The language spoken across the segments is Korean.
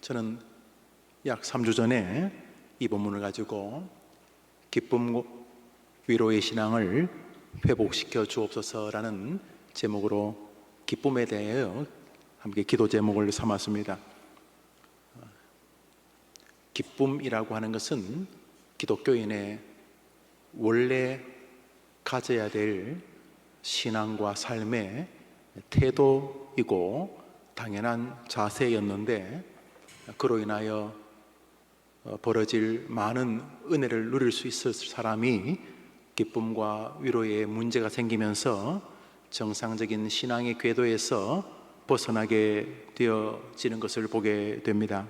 저는 약 3주 전에 이 본문을 가지고 기쁨 위로의 신앙을 회복시켜 주옵소서라는 제목으로 기쁨에 대하여 함께 기도 제목을 삼았습니다. 기쁨이라고 하는 것은 기독교인의 원래 가져야 될 신앙과 삶의 태도이고 당연한 자세였는데, 그로 인하여 벌어질 많은 은혜를 누릴 수 있을 사람이 기쁨과 위로에 문제가 생기면서 정상적인 신앙의 궤도에서 벗어나게 되어지는 것을 보게 됩니다.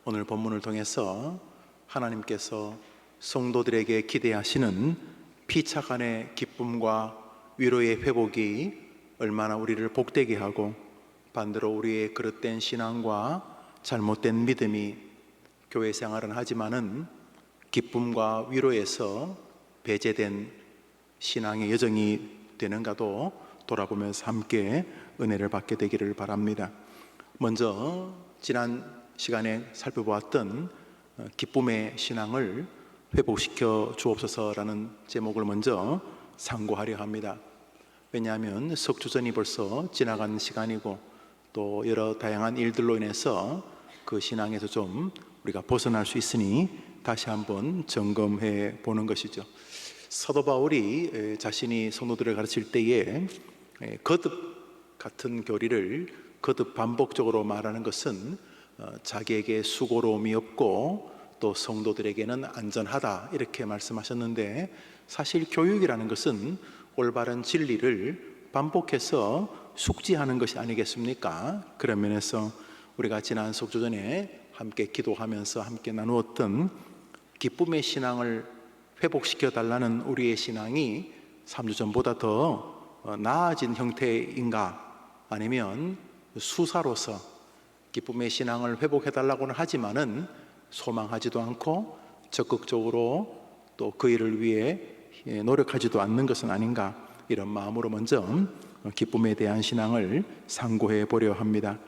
오늘 본문을 통해서 하나님께서 성도들에게 기대하시는 피차간의 기쁨과 위로의 회복이 얼마나 우리를 복되게 하고 반대로 우리의 그릇된 신앙과 잘못된 믿음이 교회 생활은 하지만은 기쁨과 위로에서 배제된 신앙의 여정이 되는가도 돌아보면서 함께 은혜를 받게 되기를 바랍니다. 먼저 지난 시간에 살펴보았던 기쁨의 신앙을 회복시켜 주옵소서라는 제목을 먼저 상고하려 합니다. 왜냐하면 석주전이 벌써 지나간 시간이고 또 여러 다양한 일들로 인해서 그 신앙에서 좀 우리가 벗어날 수 있으니 다시 한번 점검해 보는 것이죠. 사도 바울이 자신이 성도들을 가르칠 때에 거듭 같은 교리를 거듭 반복적으로 말하는 것은 자기에게 수고로움이 없고 또 성도들에게는 안전하다 이렇게 말씀하셨는데, 사실 교육이라는 것은 올바른 진리를 반복해서 숙지하는 것이 아니겠습니까? 그런 면에서 우리가 지난 석주전에 함께 기도하면서 함께 나누었던 기쁨의 신앙을 회복시켜 달라는 우리의 신앙이 3주 전보다 더 나아진 형태인가, 아니면 수사로서 기쁨의 신앙을 회복해 달라고는 하지만은 소망하지도 않고 적극적으로 또 그 일을 위해 노력하지도 않는 것은 아닌가, 이런 마음으로 먼저 기쁨에 대한 신앙을 상고해 보려 합니다.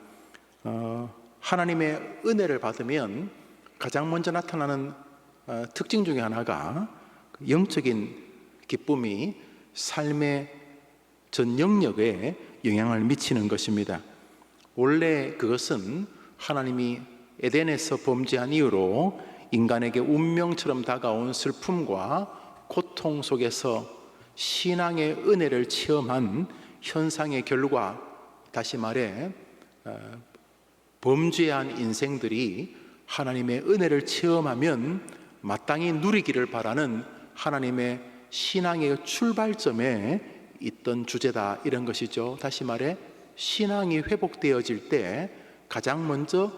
하나님의 은혜를 받으면 가장 먼저 나타나는 특징 중에 하나가 영적인 기쁨이 삶의 전 영역에 영향을 미치는 것입니다. 원래 그것은 하나님이 에덴에서 범죄한 이후로 인간에게 운명처럼 다가온 슬픔과 고통 속에서 신앙의 은혜를 체험한 현상의 결과, 다시 말해 범죄한 인생들이 하나님의 은혜를 체험하면 마땅히 누리기를 바라는 하나님의 신앙의 출발점에 있던 주제다, 이런 것이죠. 다시 말해 신앙이 회복되어질 때 가장 먼저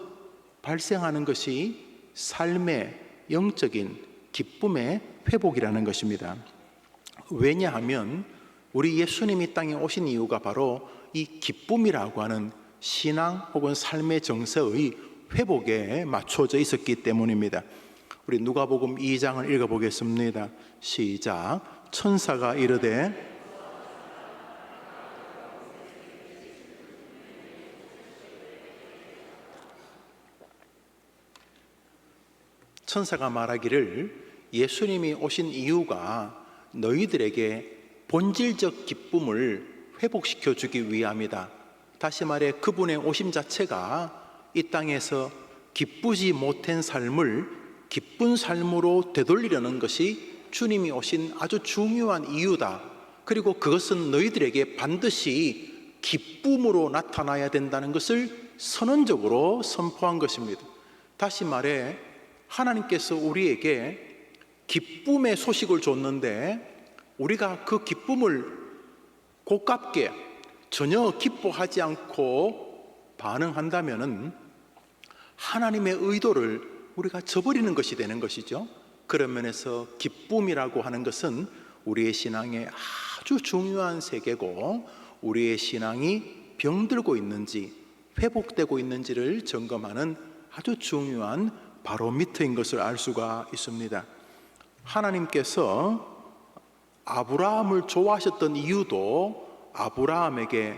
발생하는 것이 삶의 영적인 기쁨의 회복이라는 것입니다. 왜냐하면 우리 예수님이 땅에 오신 이유가 바로 이 기쁨이라고 하는 신앙 혹은 삶의 정서의 회복에 맞춰져 있었기 때문입니다. 우리 누가복음 2장을 읽어보겠습니다. 시작. 천사가 이르되 천사가 말하기를 예수님이 오신 이유가 너희들에게 본질적 기쁨을 회복시켜 주기 위함이다. 다시 말해 그분의 오심 자체가 이 땅에서 기쁘지 못한 삶을 기쁜 삶으로 되돌리려는 것이 주님이 오신 아주 중요한 이유다. 그리고 그것은 너희들에게 반드시 기쁨으로 나타나야 된다는 것을 선언적으로 선포한 것입니다. 다시 말해 하나님께서 우리에게 기쁨의 소식을 줬는데 우리가 그 기쁨을 고깝게 전혀 기뻐하지 않고 반응한다면은 하나님의 의도를 우리가 저버리는 것이 되는 것이죠. 그런 면에서 기쁨이라고 하는 것은 우리의 신앙의 아주 중요한 세계고, 우리의 신앙이 병들고 있는지 회복되고 있는지를 점검하는 아주 중요한 바로미터인 것을 알 수가 있습니다. 하나님께서 아브라함을 좋아하셨던 이유도 아브라함에게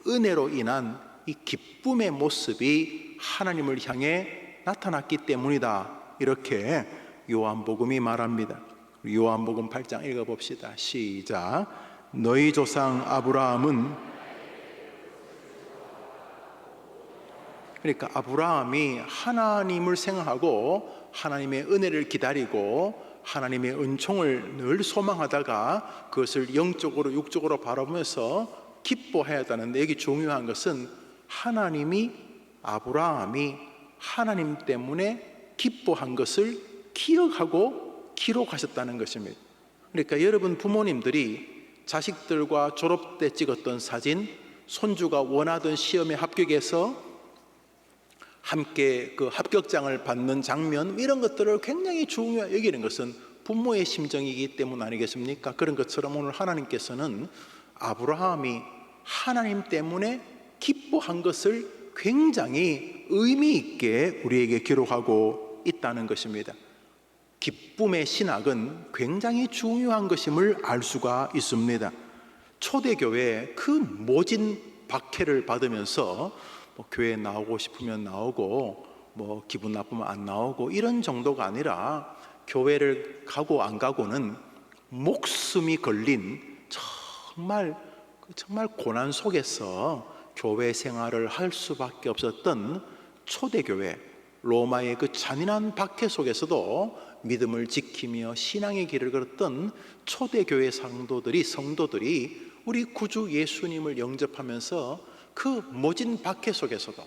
은혜로 인한 이 기쁨의 모습이 하나님을 향해 나타났기 때문이다. 이렇게 요한복음이 말합니다. 요한복음 8장 읽어봅시다. 시작. 너희 조상 아브라함은, 그러니까 아브라함이 하나님을 생각하고 하나님의 은혜를 기다리고 하나님의 은총을 늘 소망하다가 그것을 영적으로 육적으로 바라보면서 기뻐해야 한다는데, 여기 중요한 것은 아브라함이 하나님 때문에 기뻐한 것을 기억하고 기록하셨다는 것입니다. 그러니까 여러분 부모님들이 자식들과 졸업 때 찍었던 사진, 손주가 원하던 시험에 합격해서 함께 그 합격장을 받는 장면, 이런 것들을 굉장히 중요하게 여기는 것은 부모의 심정이기 때문 아니겠습니까? 그런 것처럼 오늘 하나님께서는 아브라함이 하나님 때문에 기뻐한 것을 굉장히 의미 있게 우리에게 기록하고 있다는 것입니다. 기쁨의 신학은 굉장히 중요한 것임을 알 수가 있습니다. 초대교회 그 모진 박해를 받으면서 교회에 나오고 싶으면 나오고 기분 나쁘면 안 나오고 이런 정도가 아니라, 교회를 가고 안 가고는 목숨이 걸린 정말 고난 속에서 교회 생활을 할 수밖에 없었던 초대교회, 로마의 그 잔인한 박해 속에서도 믿음을 지키며 신앙의 길을 걸었던 초대교회 성도들이 우리 구주 예수님을 영접하면서 그 모진 박해 속에서도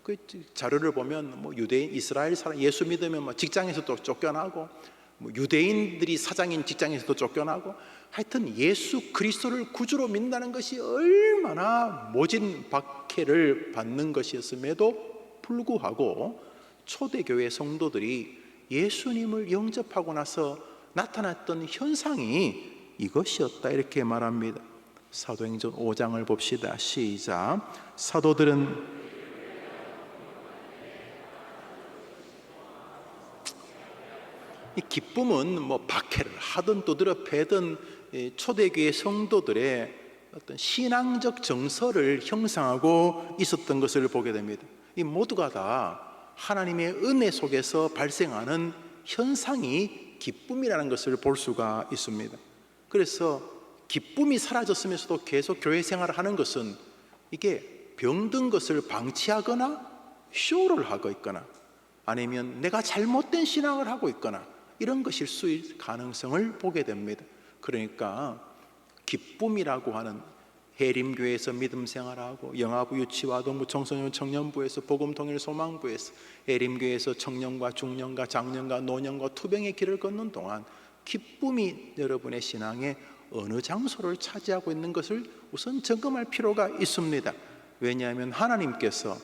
그 자료를 보면 유대인, 이스라엘 사람 예수 믿으면 직장에서도 쫓겨나고, 유대인들이 사장인 직장에서도 쫓겨나고, 하여튼 예수 그리스도를 구주로 믿는다는 것이 얼마나 모진 박해를 받는 것이었음에도 불구하고 초대교회 성도들이 예수님을 영접하고 나서 나타났던 현상이 이것이었다, 이렇게 말합니다. 사도행전 5장을 봅시다. 시작. 사도들은 이 기쁨은 박해를 하든 두드려 패든 초대교회 성도들의 어떤 신앙적 정서를 형성하고 있었던 것을 보게 됩니다. 이 모두가 다 하나님의 은혜 속에서 발생하는 현상이 기쁨이라는 것을 볼 수가 있습니다. 그래서 기쁨이 사라졌으면서도 계속 교회 생활을 하는 것은 이게 병든 것을 방치하거나 쇼를 하고 있거나, 아니면 내가 잘못된 신앙을 하고 있거나, 이런 것일 수 있을 가능성을 보게 됩니다. 그러니까 기쁨이라고 하는, 해림교회에서 믿음 생활하고, 영아부 유치와동부 청소년 청년부에서 복음통일 소망부에서, 해림교회에서 청년과 중년과 장년과 노년과 투병의 길을 걷는 동안 기쁨이 여러분의 신앙에 어느 장소를 차지하고 있는 것을 우선 점검할 필요가 있습니다. 왜냐하면 하나님께서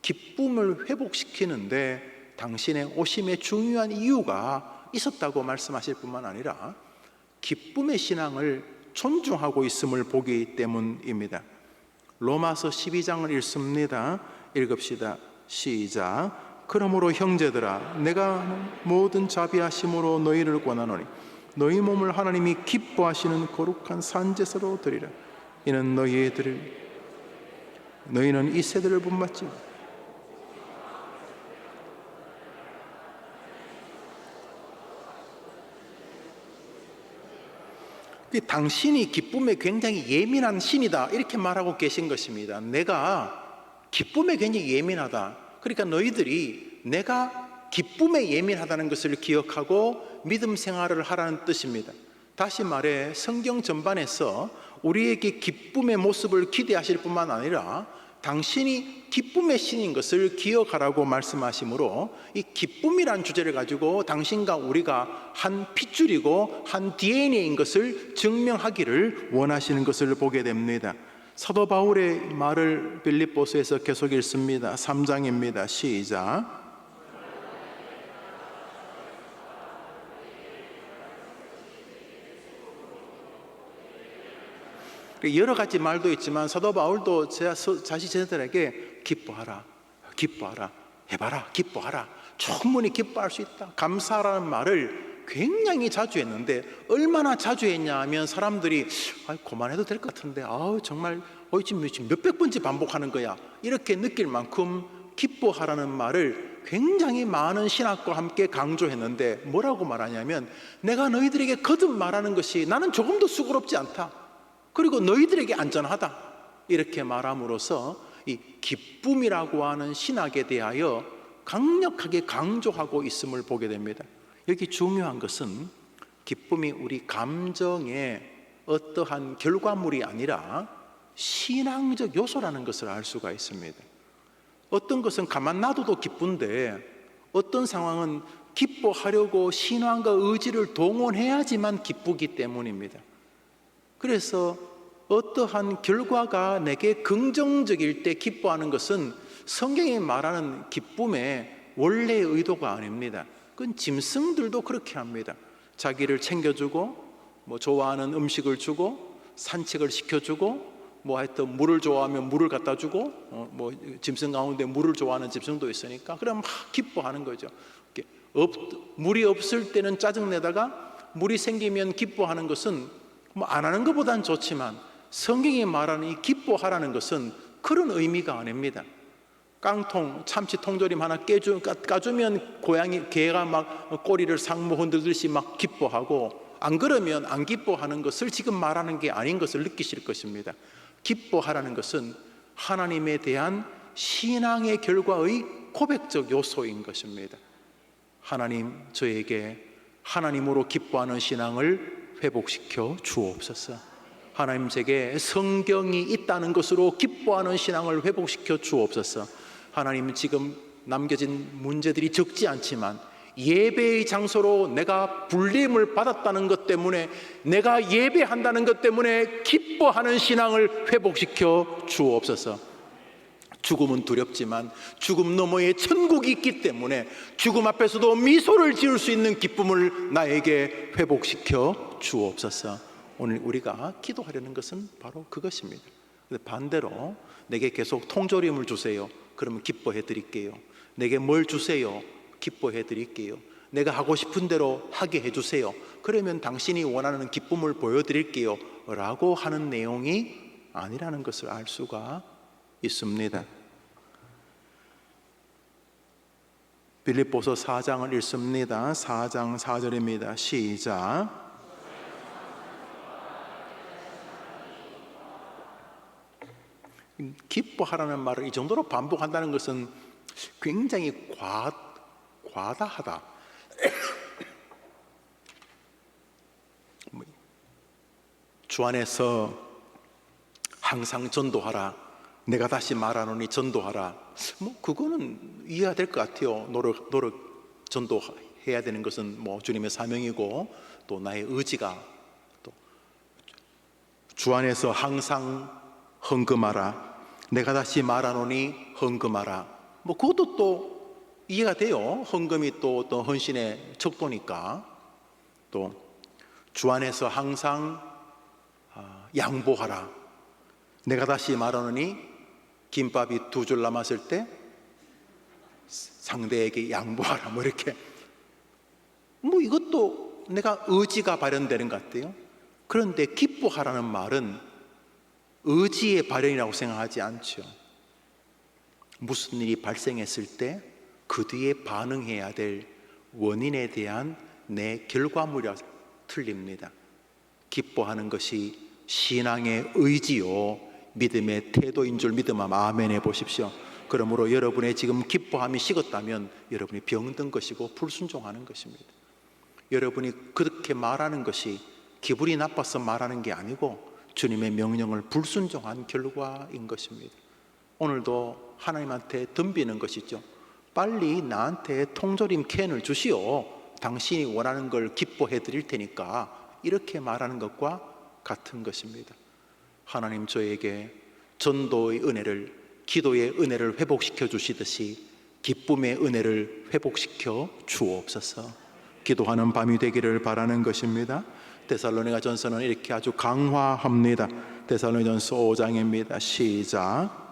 기쁨을 회복시키는데 당신의 오심의 중요한 이유가 있었다고 말씀하실 뿐만 아니라 기쁨의 신앙을 존중하고 있음을 보기 때문입니다. 로마서 12장을 읽습니다. 읽읍시다. 시작. 그러므로 형제들아, 내가 모든 자비하심으로 너희를 권하노니 너희 몸을 하나님이 기뻐하시는 거룩한 산제사로 드리라. 이는 너희는 이 세대를 본받지. 당신이 기쁨에 굉장히 예민한 신이다, 이렇게 말하고 계신 것입니다. 내가 기쁨에 굉장히 예민하다. 그러니까 너희들이 내가 기쁨에 예민하다는 것을 기억하고 믿음 생활을 하라는 뜻입니다. 다시 말해 성경 전반에서 우리에게 기쁨의 모습을 기대하실 뿐만 아니라 당신이 기쁨의 신인 것을 기억하라고 말씀하시므로, 이 기쁨이란 주제를 가지고 당신과 우리가 한 핏줄이고 한 DNA인 것을 증명하기를 원하시는 것을 보게 됩니다. 사도 바울의 말을 빌립보서에서 계속 읽습니다. 3장입니다. 시작. 여러 가지 말도 있지만 사도 바울도 자신들에게 기뻐하라, 해봐라, 기뻐하라, 충분히 기뻐할 수 있다, 감사하라는 말을 굉장히 자주 했는데, 얼마나 자주 했냐 하면 사람들이 그만해도 될 것 같은데, 정말 지금 몇백 번째 반복하는 거야, 이렇게 느낄 만큼 기뻐하라는 말을 굉장히 많은 신학과 함께 강조했는데, 뭐라고 말하냐면, 내가 너희들에게 거듭 말하는 것이 나는 조금도 수고롭지 않다, 그리고 너희들에게 안전하다, 이렇게 말함으로써 이 기쁨이라고 하는 신학에 대하여 강력하게 강조하고 있음을 보게 됩니다. 여기 중요한 것은 기쁨이 우리 감정의 어떠한 결과물이 아니라 신앙적 요소라는 것을 알 수가 있습니다. 어떤 것은 가만 놔둬도 기쁜데, 어떤 상황은 기뻐하려고 신앙과 의지를 동원해야지만 기쁘기 때문입니다. 그래서 어떠한 결과가 내게 긍정적일 때 기뻐하는 것은 성경이 말하는 기쁨의 원래의 의도가 아닙니다. 그건 짐승들도 그렇게 합니다. 자기를 챙겨주고, 좋아하는 음식을 주고, 산책을 시켜주고, 하여튼 물을 좋아하면 물을 갖다 주고, 짐승 가운데 물을 좋아하는 짐승도 있으니까 그럼 막 기뻐하는 거죠. 물이 없을 때는 짜증내다가 물이 생기면 기뻐하는 것은 안 하는 것보단 좋지만, 성경이 말하는 이 기뻐하라는 것은 그런 의미가 아닙니다. 깡통, 참치 통조림 하나 까주면 개가 막 꼬리를 상모 흔들듯이 막 기뻐하고, 안 그러면 안 기뻐하는 것을 지금 말하는 게 아닌 것을 느끼실 것입니다. 기뻐하라는 것은 하나님에 대한 신앙의 결과의 고백적 요소인 것입니다. 하나님, 저에게 하나님으로 기뻐하는 신앙을 회복시켜 주옵소서. 하나님, 제게 성경이 있다는 것으로 기뻐하는 신앙을 회복시켜 주옵소서. 하나님, 지금 남겨진 문제들이 적지 않지만 예배의 장소로 내가 불림을 받았다는 것 때문에, 내가 예배한다는 것 때문에 기뻐하는 신앙을 회복시켜 주옵소서. 죽음은 두렵지만 죽음 너머에 천국이 있기 때문에 죽음 앞에서도 미소를 지을 수 있는 기쁨을 나에게 회복시켜 주옵소서. 오늘 우리가 기도하려는 것은 바로 그것입니다. 반대로 내게 계속 통조림을 주세요, 그러면 기뻐해 드릴게요. 내게 뭘 주세요, 기뻐해 드릴게요. 내가 하고 싶은 대로 하게 해주세요, 그러면 당신이 원하는 기쁨을 보여드릴게요 라고 하는 내용이 아니라는 것을 알 수가 있습니다. 빌립보서 4장을 읽습니다. 4장 4절입니다. 시작. 기뻐하라는 말을 이 정도로 반복한다는 것은 굉장히 과다하다. 주 안에서 항상 전도하라, 내가 다시 말하노니 전도하라, 그거는 이해가 될 것 같아요. 노력 전도해야 되는 것은 주님의 사명이고, 또 나의 의지가, 또 주 안에서 항상 헌금하라, 내가 다시 말하노니 헌금하라, 그것도 또 이해가 돼요. 헌금이 또 어떤 헌신의 척도니까. 또 주 안에서 항상 양보하라, 내가 다시 말하노니 김밥이 2줄 남았을 때 상대에게 양보하라, 이렇게. 이것도 내가 의지가 발현되는 것 같아요. 그런데 기뻐하라는 말은 의지의 발현이라고 생각하지 않죠. 무슨 일이 발생했을 때 그 뒤에 반응해야 될 원인에 대한 내 결과물이라 틀립니다. 기뻐하는 것이 신앙의 의지요 믿음의 태도인 줄 믿으면 아멘 해보십시오. 그러므로 여러분의 지금 기뻐함이 식었다면 여러분이 병든 것이고 불순종하는 것입니다. 여러분이 그렇게 말하는 것이 기분이 나빠서 말하는 게 아니고 주님의 명령을 불순종한 결과인 것입니다. 오늘도 하나님한테 덤비는 것이죠. 빨리 나한테 통조림 캔을 주시오, 당신이 원하는 걸 기뻐해 드릴 테니까, 이렇게 말하는 것과 같은 것입니다. 하나님, 저에게 전도의 은혜를, 기도의 은혜를 회복시켜 주시듯이 기쁨의 은혜를 회복시켜 주옵소서. 기도하는 밤이 되기를 바라는 것입니다. 데살로니가전서는 이렇게 아주 강화합니다. 데살로니가전서 5장입니다. 시작.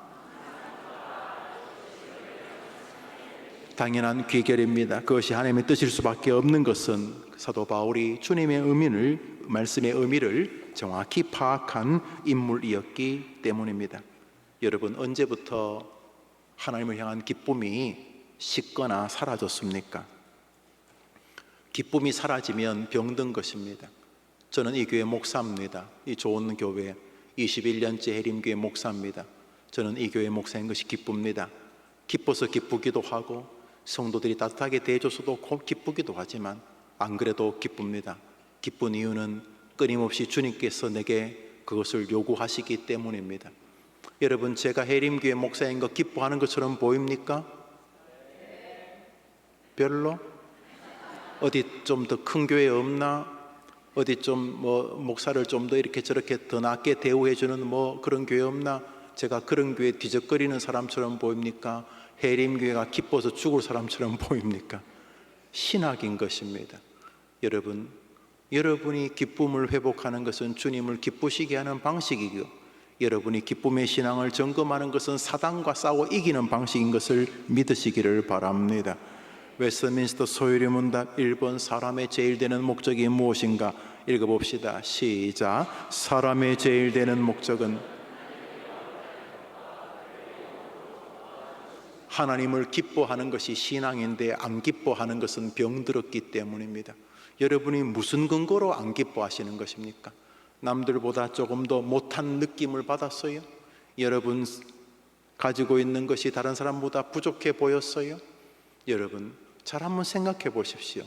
당연한 귀결입니다. 그것이 하나님의 뜻일 수밖에 없는 것은 사도 바울이 주님의 의미를, 말씀의 의미를 정확히 파악한 인물이었기 때문입니다. 여러분, 언제부터 하나님을 향한 기쁨이 식거나 사라졌습니까? 기쁨이 사라지면 병든 것입니다. 저는 이 교회 목사입니다. 이 좋은 교회 21년째 해림교회 목사입니다. 저는 이 교회 목사인 것이 기쁩니다. 기뻐서 기쁘기도 하고 성도들이 따뜻하게 대해줘서도 기쁘기도 하지만 안 그래도 기쁩니다. 기쁜 이유는 끊임없이 주님께서 내게 그것을 요구하시기 때문입니다. 여러분, 제가 해림교회 목사인 거 기뻐하는 것처럼 보입니까? 별로? 어디 좀 더 큰 교회 없나? 어디 좀 목사를 좀 더 이렇게 저렇게 더 낫게 대우해 주는 그런 교회 없나? 제가 그런 교회 뒤적거리는 사람처럼 보입니까? 해림교회가 기뻐서 죽을 사람처럼 보입니까? 신학인 것입니다. 여러분, 여러분이 기쁨을 회복하는 것은 주님을 기쁘시게 하는 방식이고, 여러분이 기쁨의 신앙을 점검하는 것은 사단과 싸워 이기는 방식인 것을 믿으시기를 바랍니다. 웨스트민스터 소유리 문답 1번, 사람의 제일 되는 목적이 무엇인가? 읽어봅시다. 시작. 사람의 제일 되는 목적은 하나님을 기뻐하는 것이 신앙인데 안 기뻐하는 것은 병들었기 때문입니다. 여러분이 무슨 근거로 안 기뻐하시는 것입니까? 남들보다 조금 더 못한 느낌을 받았어요? 여러분 가지고 있는 것이 다른 사람보다 부족해 보였어요? 여러분 잘 한번 생각해 보십시오.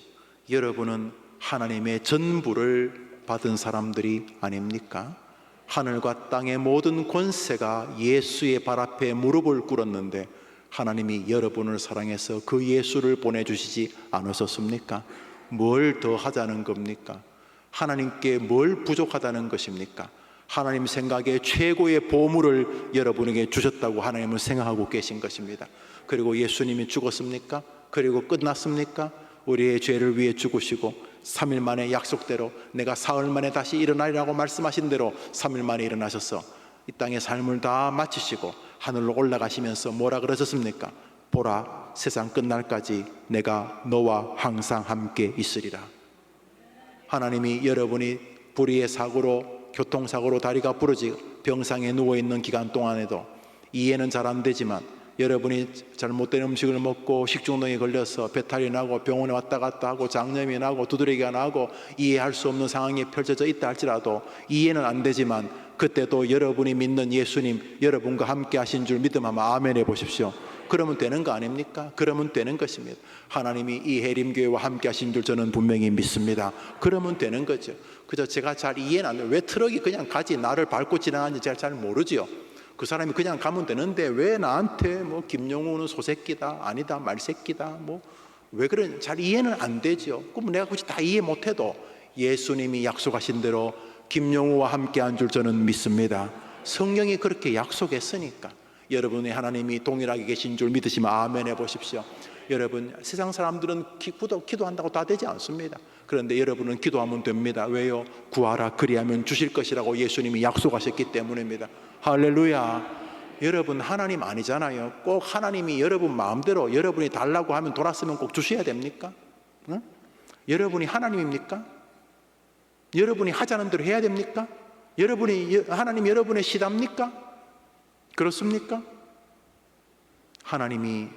여러분은 하나님의 전부를 받은 사람들이 아닙니까? 하늘과 땅의 모든 권세가 예수의 발 앞에 무릎을 꿇었는데 하나님이 여러분을 사랑해서 그 예수를 보내주시지 않으셨습니까? 뭘 더 하자는 겁니까? 하나님께 뭘 부족하다는 것입니까? 하나님 생각에 최고의 보물을 여러분에게 주셨다고 하나님은 생각하고 계신 것입니다. 그리고 예수님이 죽었습니까? 그리고 끝났습니까? 우리의 죄를 위해 죽으시고 3일 만에 약속대로 내가 사흘 만에 다시 일어나리라고 말씀하신 대로 3일 만에 일어나셔서 이 땅의 삶을 다 마치시고 하늘로 올라가시면서 뭐라 그러셨습니까? 보라, 세상 끝날까지 내가 너와 항상 함께 있으리라. 하나님이 여러분이 불의의 사고로, 교통사고로 다리가 부러지고 병상에 누워있는 기간 동안에도 이해는 잘 안 되지만 여러분이 잘못된 음식을 먹고 식중독에 걸려서 배탈이 나고 병원에 왔다 갔다 하고 장염이 나고 두드러기가 나고 이해할 수 없는 상황이 펼쳐져 있다 할지라도 이해는 안 되지만 그때도 여러분이 믿는 예수님 여러분과 함께 하신 줄 믿음하면 아멘 해보십시오. 그러면 되는 거 아닙니까? 그러면 되는 것입니다. 하나님이 이 해림교회와 함께 하신 줄 저는 분명히 믿습니다. 그러면 되는 거죠. 그저 제가 잘 이해는 안 돼요. 왜 트럭이 그냥 가지 나를 밟고 지나가는지 제가 잘 모르지요. 그 사람이 그냥 가면 되는데 왜 나한테 김용우는 소새끼다 아니다 말새끼다 왜 그런 잘 이해는 안 되죠. 그럼 내가 굳이 다 이해 못해도 예수님이 약속하신 대로 김용우와 함께 한 줄 저는 믿습니다. 성령이 그렇게 약속했으니까 여러분의 하나님이 동일하게 계신 줄 믿으시면 아멘 해보십시오. 여러분 세상 사람들은 기도한다고 다 되지 않습니다. 그런데 여러분은 기도하면 됩니다. 왜요? 구하라 그리하면 주실 것이라고 예수님이 약속하셨기 때문입니다. 할렐루야. 여러분 하나님 아니잖아요. 꼭 하나님이 여러분 마음대로 여러분이 달라고 하면 돌았으면 꼭 주셔야 됩니까? 응? 여러분이 하나님입니까? 여러분이 하자는 대로 해야 됩니까? 하나님 여러분의 시답니까? 그렇습니까? 하나님이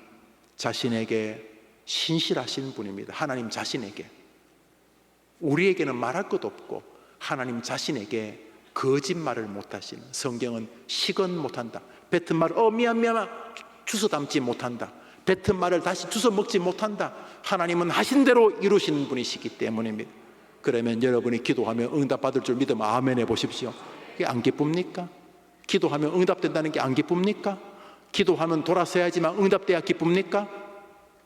자신에게 신실하신 분입니다. 하나님 자신에게. 우리에게는 말할 것도 없고 하나님 자신에게 거짓말을 못하시는, 성경은 식언 못한다, 뱉은 말을 미안 주워 담지 못한다, 뱉은 말을 다시 주워 먹지 못한다. 하나님은 하신 대로 이루시는 분이시기 때문입니다. 그러면 여러분이 기도하면 응답받을 줄 믿으면 아멘 해보십시오. 이게 안 기쁩니까? 기도하면 응답된다는 게 안 기쁩니까? 기도하면 돌아서야지만 응답돼야 기쁩니까?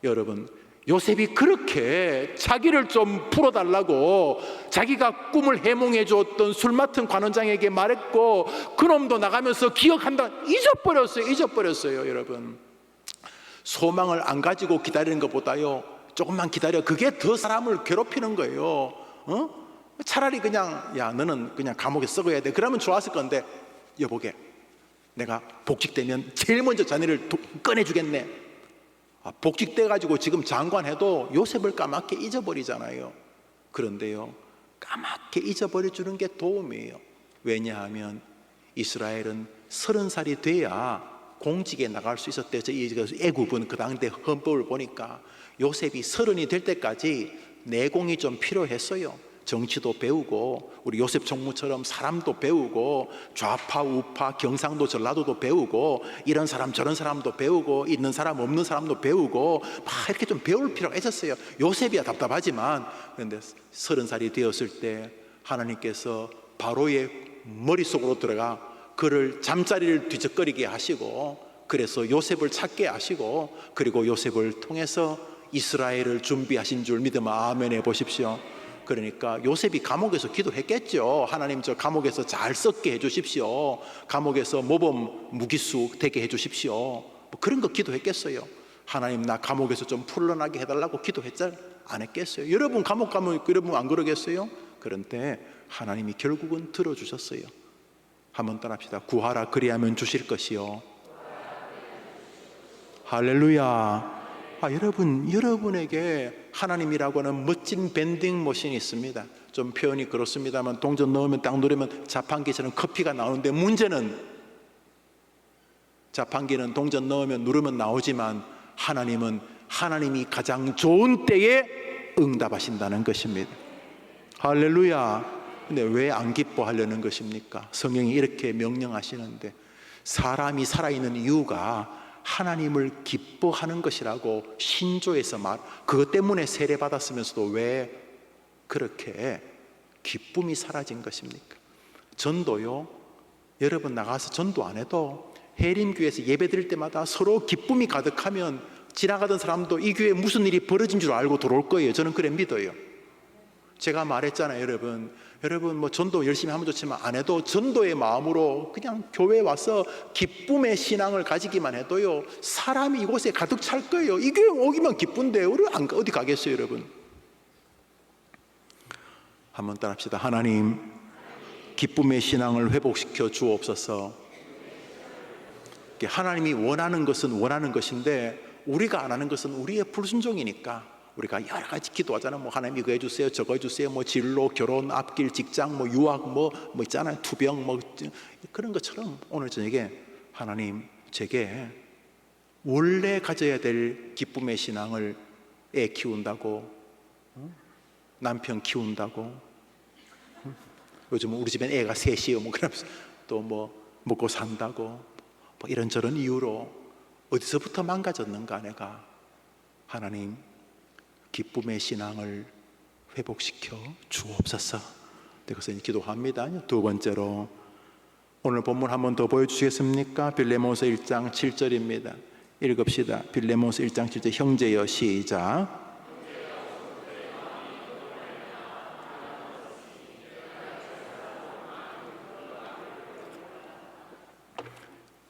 여러분 요셉이 그렇게 자기를 좀 풀어달라고 자기가 꿈을 해몽해 주었던 술 맡은 관원장에게 말했고 그놈도 나가면서 기억한다 잊어버렸어요. 여러분 소망을 안 가지고 기다리는 것보다요 조금만 기다려 그게 더 사람을 괴롭히는 거예요. 차라리 그냥 야 너는 그냥 감옥에 썩어야 돼 그러면 좋았을 건데 여보게 내가 복직되면 제일 먼저 자네를 꺼내주겠네. 복직돼가지고 지금 장관해도 요셉을 까맣게 잊어버리잖아요. 그런데요 까맣게 잊어버려주는 게 도움이에요. 왜냐하면 이스라엘은 30살이 돼야 공직에 나갈 수 있었대요. 애굽은 그 당대 헌법을 보니까 요셉이 30이 될 때까지 내공이 좀 필요했어요. 정치도 배우고, 우리 요셉 총무처럼 사람도 배우고, 좌파 우파 경상도 전라도도 배우고, 이런 사람 저런 사람도 배우고, 있는 사람 없는 사람도 배우고, 막 이렇게 좀 배울 필요가 있었어요. 요셉이야 답답하지만. 그런데 30살이 되었을 때 하나님께서 바로의 머릿속으로 들어가 그를 잠자리를 뒤적거리게 하시고, 그래서 요셉을 찾게 하시고, 그리고 요셉을 통해서 이스라엘을 준비하신 줄 믿으면 아멘 해보십시오. 그러니까 요셉이 감옥에서 기도했겠죠. 하나님, 저 감옥에서 잘 썩게 해주십시오. 감옥에서 모범 무기수 되게 해주십시오. 뭐 그런 거 기도했겠어요. 하나님, 나 감옥에서 좀 풀려나게 해달라고 기도했잖아요. 안 했겠어요? 여러분 감옥 가면 여러분 안 그러겠어요? 그런데 하나님이 결국은 들어주셨어요. 한번 따라합시다. 구하라 그리하면 주실 것이요. 할렐루야. 여러분에게 하나님이라고 하는 멋진 밴딩 머신이 있습니다. 좀 표현이 그렇습니다만, 동전 넣으면 딱 누르면 자판기처럼 커피가 나오는데, 문제는 자판기는 동전 넣으면 누르면 나오지만 하나님은 하나님이 가장 좋은 때에 응답하신다는 것입니다. 할렐루야. 근데 왜 안 기뻐하려는 것입니까? 성경이 이렇게 명령하시는데, 사람이 살아있는 이유가 하나님을 기뻐하는 것이라고 신조에서 그것 때문에 세례받았으면서도 왜 그렇게 기쁨이 사라진 것입니까? 전도요, 여러분 나가서 전도 안 해도 해림교회에서 예배 드릴 때마다 서로 기쁨이 가득하면 지나가던 사람도 이 교회에 무슨 일이 벌어진 줄 알고 들어올 거예요. 저는 그래 믿어요. 제가 말했잖아요. 여러분 뭐 전도 열심히 하면 좋지만 안 해도 전도의 마음으로 그냥 교회에 와서 기쁨의 신앙을 가지기만 해도요, 사람이 이곳에 가득 찰 거예요. 이 교회 오기만 기쁜데 우리 어디 가겠어요? 여러분 한번 따라합시다. 하나님, 기쁨의 신앙을 회복시켜 주옵소서. 하나님이 원하는 것은 원하는 것인데 우리가 안 하는 것은 우리의 불순종이니까 우리가 여러 가지 기도하잖아요. 뭐 하나님 이거 해주세요, 저거 해주세요, 뭐 진로, 결혼, 앞길, 직장, 뭐 유학, 뭐 있잖아요. 투병, 뭐 그런 것처럼 오늘 저녁에 하나님, 제게 원래 가져야 될 기쁨의 신앙을 애 키운다고, 남편 키운다고, 요즘 우리 집엔 애가 셋이요, 뭐 그러면서 또 뭐 먹고 산다고, 뭐 이런저런 이유로 어디서부터 망가졌는가 내가. 하나님, 기쁨의 신앙을 회복시켜 주옵소서. 그래서 기도합니다. 두 번째로 오늘 본문 한 번 더 보여주시겠습니까? 빌레몬서 1장 7절입니다. 읽읍시다. 빌레몬서 1장 7절 형제여, 시작.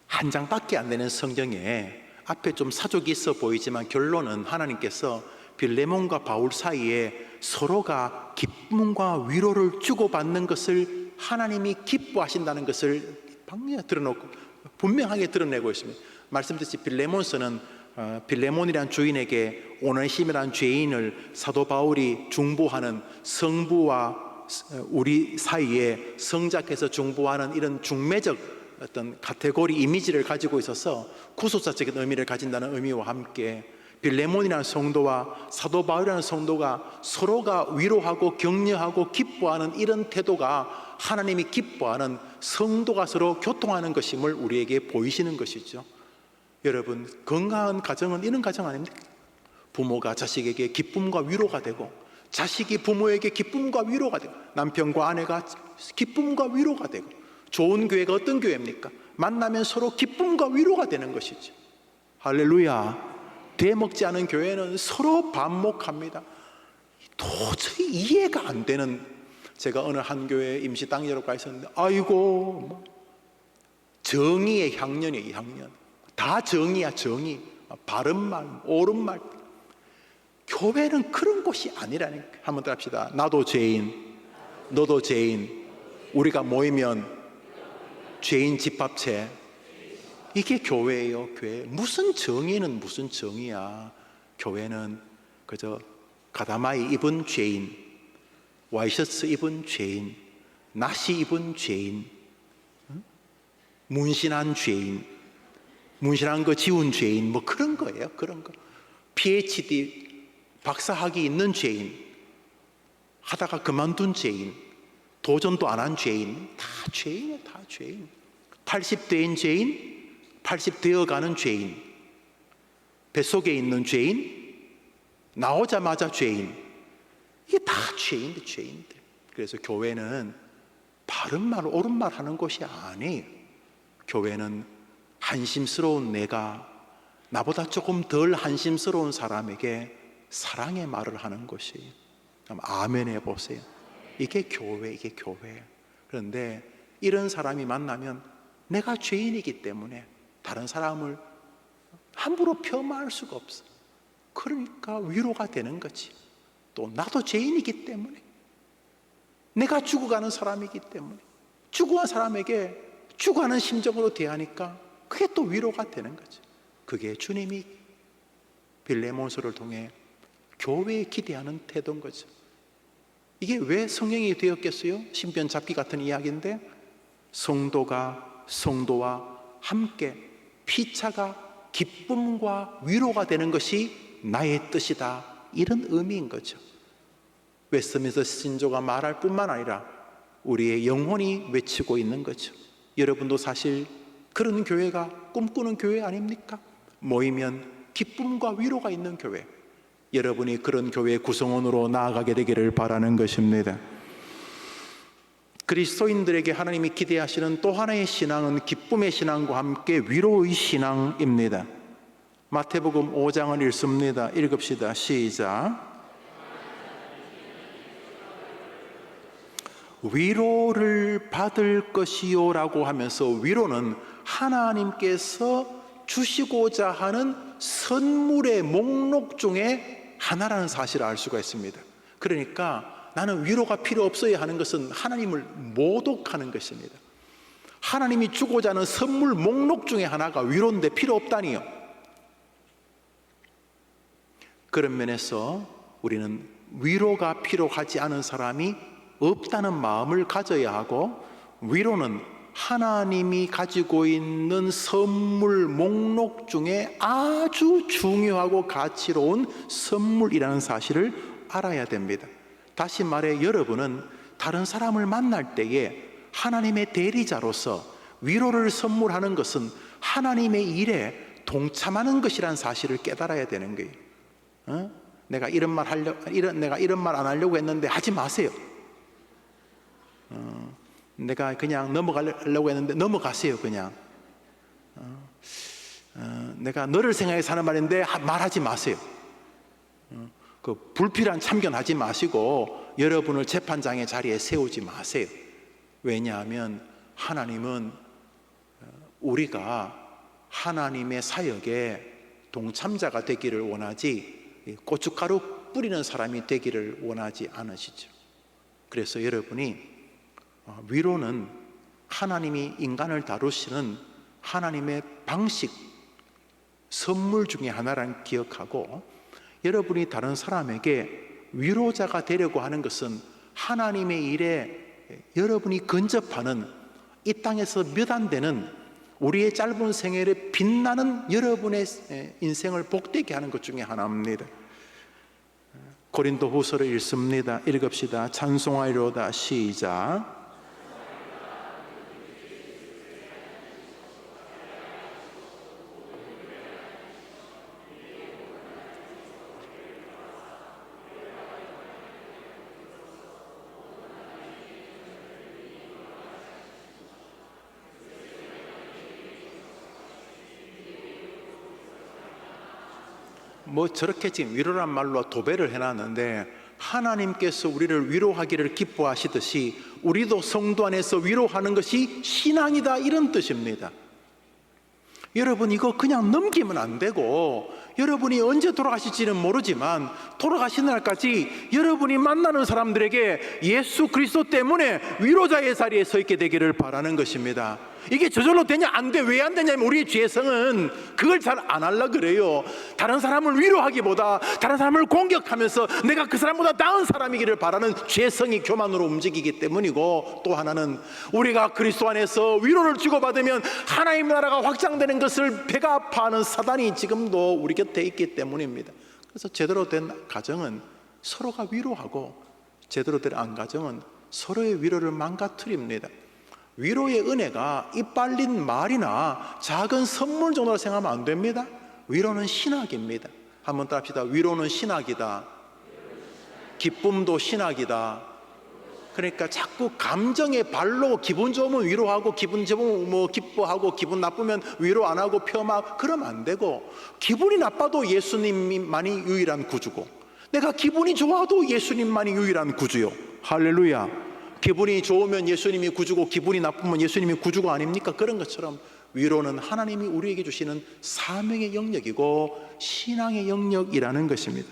한 장밖에 안 되는 성경에 앞에 좀 사족이 있어 보이지만 결론은 하나님께서 빌레몬과 바울 사이에 서로가 기쁨과 위로를 주고받는 것을 하나님이 기뻐하신다는 것을 분명하게 드러내고 있습니다. 말씀드렸듯이 빌레몬서는 빌레몬이라는 주인에게 오네시모라는 죄인을 사도 바울이 중보하는, 성부와 우리 사이에 성작해서 중보하는 이런 중매적 어떤 카테고리 이미지를 가지고 있어서 구속사적인 의미를 가진다는 의미와 함께 빌레몬이라는 성도와 사도 바울이라는 성도가 서로가 위로하고 격려하고 기뻐하는 이런 태도가 하나님이 기뻐하는, 성도가 서로 교통하는 것임을 우리에게 보이시는 것이죠. 여러분, 건강한 가정은 이런 가정 아닙니까? 부모가 자식에게 기쁨과 위로가 되고, 자식이 부모에게 기쁨과 위로가 되고, 남편과 아내가 기쁨과 위로가 되고, 좋은 교회가 어떤 교회입니까? 만나면 서로 기쁨과 위로가 되는 것이죠. 할렐루야. 되먹지 않은 교회는 서로 반목합니다. 도저히 이해가 안 되는, 제가 어느 한 교회 임시 당회로 가 있었는데, 아이고, 정의의 향연이에요. 향연. 다 정의야. 정의. 바른 말, 옳은 말. 교회는 그런 곳이 아니라니까. 한번 더 합시다. 나도 죄인, 너도 죄인, 우리가 모이면 죄인 집합체. 이게 교회예요. 교회. 무슨 정의는 무슨 정의야. 교회는 그저 가다마이 입은 죄인, 와이셔츠 입은 죄인, 낯이 입은 죄인, 문신한 죄인, 문신한 거 지운 죄인, 뭐 그런 거예요. 그런 거. PhD 박사학위 있는 죄인, 하다가 그만둔 죄인, 도전도 안 한 죄인, 다 죄인이에요. 다 죄인. 80대인 죄인, 80 되어가는 죄인, 뱃속에 있는 죄인, 나오자마자 죄인, 이게 다 죄인들, 죄인들. 그래서 교회는 바른 말, 옳은 말 하는 곳이 아니에요. 교회는 한심스러운 내가 나보다 조금 덜 한심스러운 사람에게 사랑의 말을 하는 곳이에요. 아멘 해보세요. 이게 교회, 이게 교회. 그런데 이런 사람이 만나면 내가 죄인이기 때문에 다른 사람을 함부로 폄하할 수가 없어. 그러니까 위로가 되는 거지. 또 나도 죄인이기 때문에, 내가 죽어가는 사람이기 때문에 죽어간 사람에게 죽어가는 심정으로 대하니까 그게 또 위로가 되는 거죠. 그게 주님이 빌레몬서를 통해 교회에 기대하는 태도인 거죠. 이게 왜 성령이 되었겠어요? 신변 잡기 같은 이야기인데, 성도가 성도와 함께 피차가 기쁨과 위로가 되는 것이 나의 뜻이다, 이런 의미인 거죠. 웨스트민스터 신조가 말할 뿐만 아니라 우리의 영혼이 외치고 있는 거죠. 여러분도 사실 그런 교회가 꿈꾸는 교회 아닙니까? 모이면 기쁨과 위로가 있는 교회. 여러분이 그런 교회 구성원으로 나아가게 되기를 바라는 것입니다. 그리스도인들에게 하나님이 기대하시는 또 하나의 신앙은 기쁨의 신앙과 함께 위로의 신앙입니다. 마태복음 5장을 읽습니다. 읽읍시다. 시작. 위로를 받을 것이요 라고 하면서, 위로는 하나님께서 주시고자 하는 선물의 목록 중에 하나라는 사실을 알 수가 있습니다. 그러니까 나는 위로가 필요 없어야 하는 것은 하나님을 모독하는 것입니다. 하나님이 주고자 하는 선물 목록 중에 하나가 위로인데 필요 없다니요. 그런 면에서 우리는 위로가 필요하지 않은 사람이 없다는 마음을 가져야 하고, 위로는 하나님이 가지고 있는 선물 목록 중에 아주 중요하고 가치로운 선물이라는 사실을 알아야 됩니다. 다시 말해, 여러분은 다른 사람을 만날 때에 하나님의 대리자로서 위로를 선물하는 것은 하나님의 일에 동참하는 것이라는 사실을 깨달아야 되는 거예요. 내가 이런 말 안 하려고 했는데 하지 마세요. 내가 그냥 넘어가려고 했는데 넘어가세요. 그냥 내가 너를 생각해서 하는 말인데 말하지 마세요. 그 불필요한 참견하지 마시고 여러분을 재판장의 자리에 세우지 마세요. 왜냐하면 하나님은 우리가 하나님의 사역에 동참자가 되기를 원하지, 고춧가루 뿌리는 사람이 되기를 원하지 않으시죠. 그래서 여러분이 위로는 하나님이 인간을 다루시는 하나님의 방식, 선물 중에 하나라는 기억하고, 여러분이 다른 사람에게 위로자가 되려고 하는 것은 하나님의 일에 여러분이 근접하는, 이 땅에서 몇 안 되는 우리의 짧은 생애에 빛나는 여러분의 인생을 복되게 하는 것 중에 하나입니다. 고린도 후서를 읽습니다. 읽읍시다. 찬송하리로다. 시작. 뭐 저렇게 지금 위로란 말로 도배를 해놨는데, 하나님께서 우리를 위로하기를 기뻐하시듯이 우리도 성도 안에서 위로하는 것이 신앙이다, 이런 뜻입니다. 여러분, 이거 그냥 넘기면 안 되고, 여러분이 언제 돌아가실지는 모르지만 돌아가시는 날까지 여러분이 만나는 사람들에게 예수 그리스도 때문에 위로자의 자리에 서 있게 되기를 바라는 것입니다. 이게 저절로 되냐? 안 돼. 왜 안 되냐면 우리의 죄성은 그걸 잘 안 하려 그래요. 다른 사람을 위로하기보다 다른 사람을 공격하면서 내가 그 사람보다 나은 사람이기를 바라는 죄성이 교만으로 움직이기 때문이고, 또 하나는 우리가 그리스도 안에서 위로를 주고받으면 하나님 나라가 확장되는 것을 배가 아파하는 사단이 지금도 우리 곁에 있기 때문입니다. 그래서 제대로 된 가정은 서로가 위로하고, 제대로 된 안가정은 서로의 위로를 망가뜨립니다. 위로의 은혜가 이빨린 말이나 작은 선물 정도로 생각하면 안 됩니다. 위로는 신학입니다. 한번 따라합시다. 위로는 신학이다. 기쁨도 신학이다. 그러니까 자꾸 감정의 발로 기분 좋으면 위로하고, 기분 좋으면 뭐 기뻐하고, 기분 나쁘면 위로 안 하고 폄하하고 그러면 안 되고, 기분이 나빠도 예수님만이 유일한 구주고, 내가 기분이 좋아도 예수님만이 유일한 구주요. 할렐루야. 기분이 좋으면 예수님이 구주고 기분이 나쁘면 예수님이 구주가 아닙니까? 그런 것처럼 위로는 하나님이 우리에게 주시는 사명의 영역이고 신앙의 영역이라는 것입니다.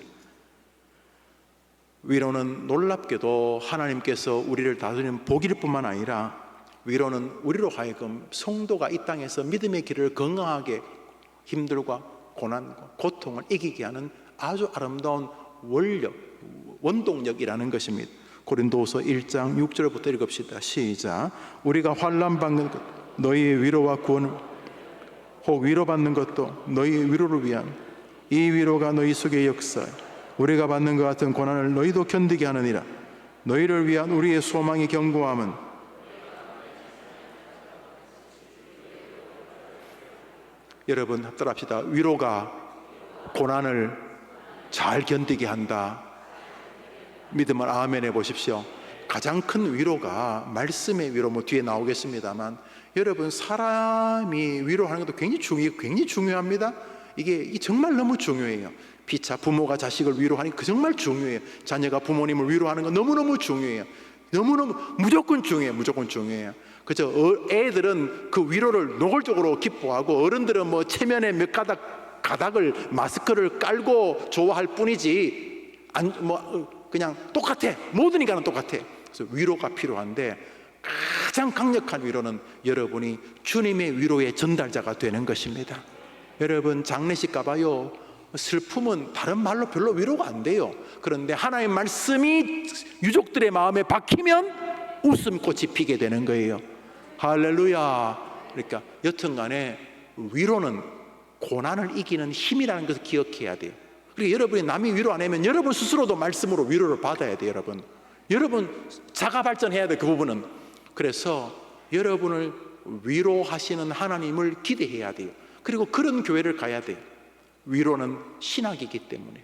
위로는 놀랍게도 하나님께서 우리를 다스리는 복일 뿐만 아니라, 위로는 우리로 하여금 성도가 이 땅에서 믿음의 길을 건강하게 힘들과 고난과 고통을 이기게 하는 아주 아름다운 원동력이라는 것입니다. 고린도후서 1장 6절부터 읽읍시다. 시작. 우리가 환난 받는 것, 너희의 위로와 구원, 혹 위로받는 것도 너희의 위로를 위한 이 위로가 너희 속의 역사에 우리가 받는 것 같은 고난을 너희도 견디게 하느니라. 너희를 위한 우리의 소망의 견고함은 여러분 합달합시다. 위로가 고난을 잘 견디게 한다. 믿으면 아멘 해보십시오. 가장 큰 위로가 말씀의 위로, 뭐 뒤에 나오겠습니다만, 여러분 사람이 위로하는 것도 굉장히 중요합니다. 이게 정말 너무 중요해요. 피차 부모가 자식을 위로하는 게 정말 중요해요. 자녀가 부모님을 위로하는 거 너무너무 중요해요. 너무너무 무조건 중요해요. 그죠? 애들은 그 위로를 노골적으로 기뻐하고, 어른들은 뭐 체면에 몇 가닥을 마스크를 깔고 좋아할 뿐이지, 그냥 똑같아. 모든 인간은 똑같아. 그래서 위로가 필요한데, 가장 강력한 위로는 여러분이 주님의 위로의 전달자가 되는 것입니다. 여러분 장례식 가봐요. 슬픔은 다른 말로 별로 위로가 안 돼요. 그런데 하나님의 말씀이 유족들의 마음에 박히면 웃음꽃이 피게 되는 거예요. 할렐루야. 그러니까 여튼간에 위로는 고난을 이기는 힘이라는 것을 기억해야 돼요. 그리고 여러분이 남이 위로 안 하면 여러분 스스로도 말씀으로 위로를 받아야 돼요. 여러분 자가 발전해야 돼요. 그 부분은. 그래서 여러분을 위로하시는 하나님을 기대해야 돼요. 그리고 그런 교회를 가야 돼요. 위로는 신학이기 때문에.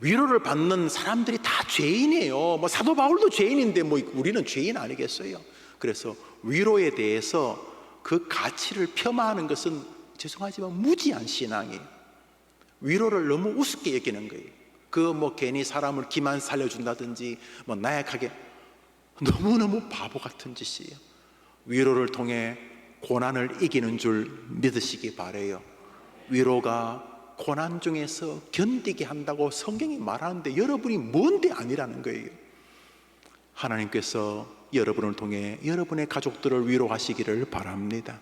위로를 받는 사람들이 다 죄인이에요. 뭐 사도 바울도 죄인인데 뭐 우리는 죄인 아니겠어요? 그래서 위로에 대해서 그 가치를 폄하하는 것은 죄송하지만 무지한 신앙이에요. 위로를 너무 우습게 여기는 거예요. 뭐 괜히 사람을 기만 살려준다든지 뭐 나약하게, 너무너무 바보 같은 짓이에요. 위로를 통해 고난을 이기는 줄 믿으시기 바래요. 위로가 고난 중에서 견디게 한다고 성경이 말하는데 여러분이 뭔데 아니라는 거예요. 하나님께서 여러분을 통해 여러분의 가족들을 위로하시기를 바랍니다.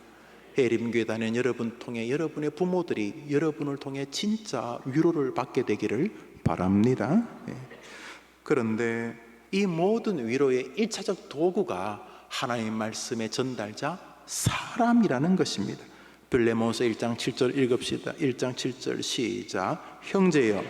해림교회 다니는 여러분 통해 여러분의 부모들이 여러분을 통해 진짜 위로를 받게 되기를 바랍니다. 그런데 이 모든 위로의 1차적 도구가 하나님의 말씀의 전달자 사람이라는 것입니다. 빌레몬서 1장 7절 읽읍시다. 1장 7절 시작. 형제여,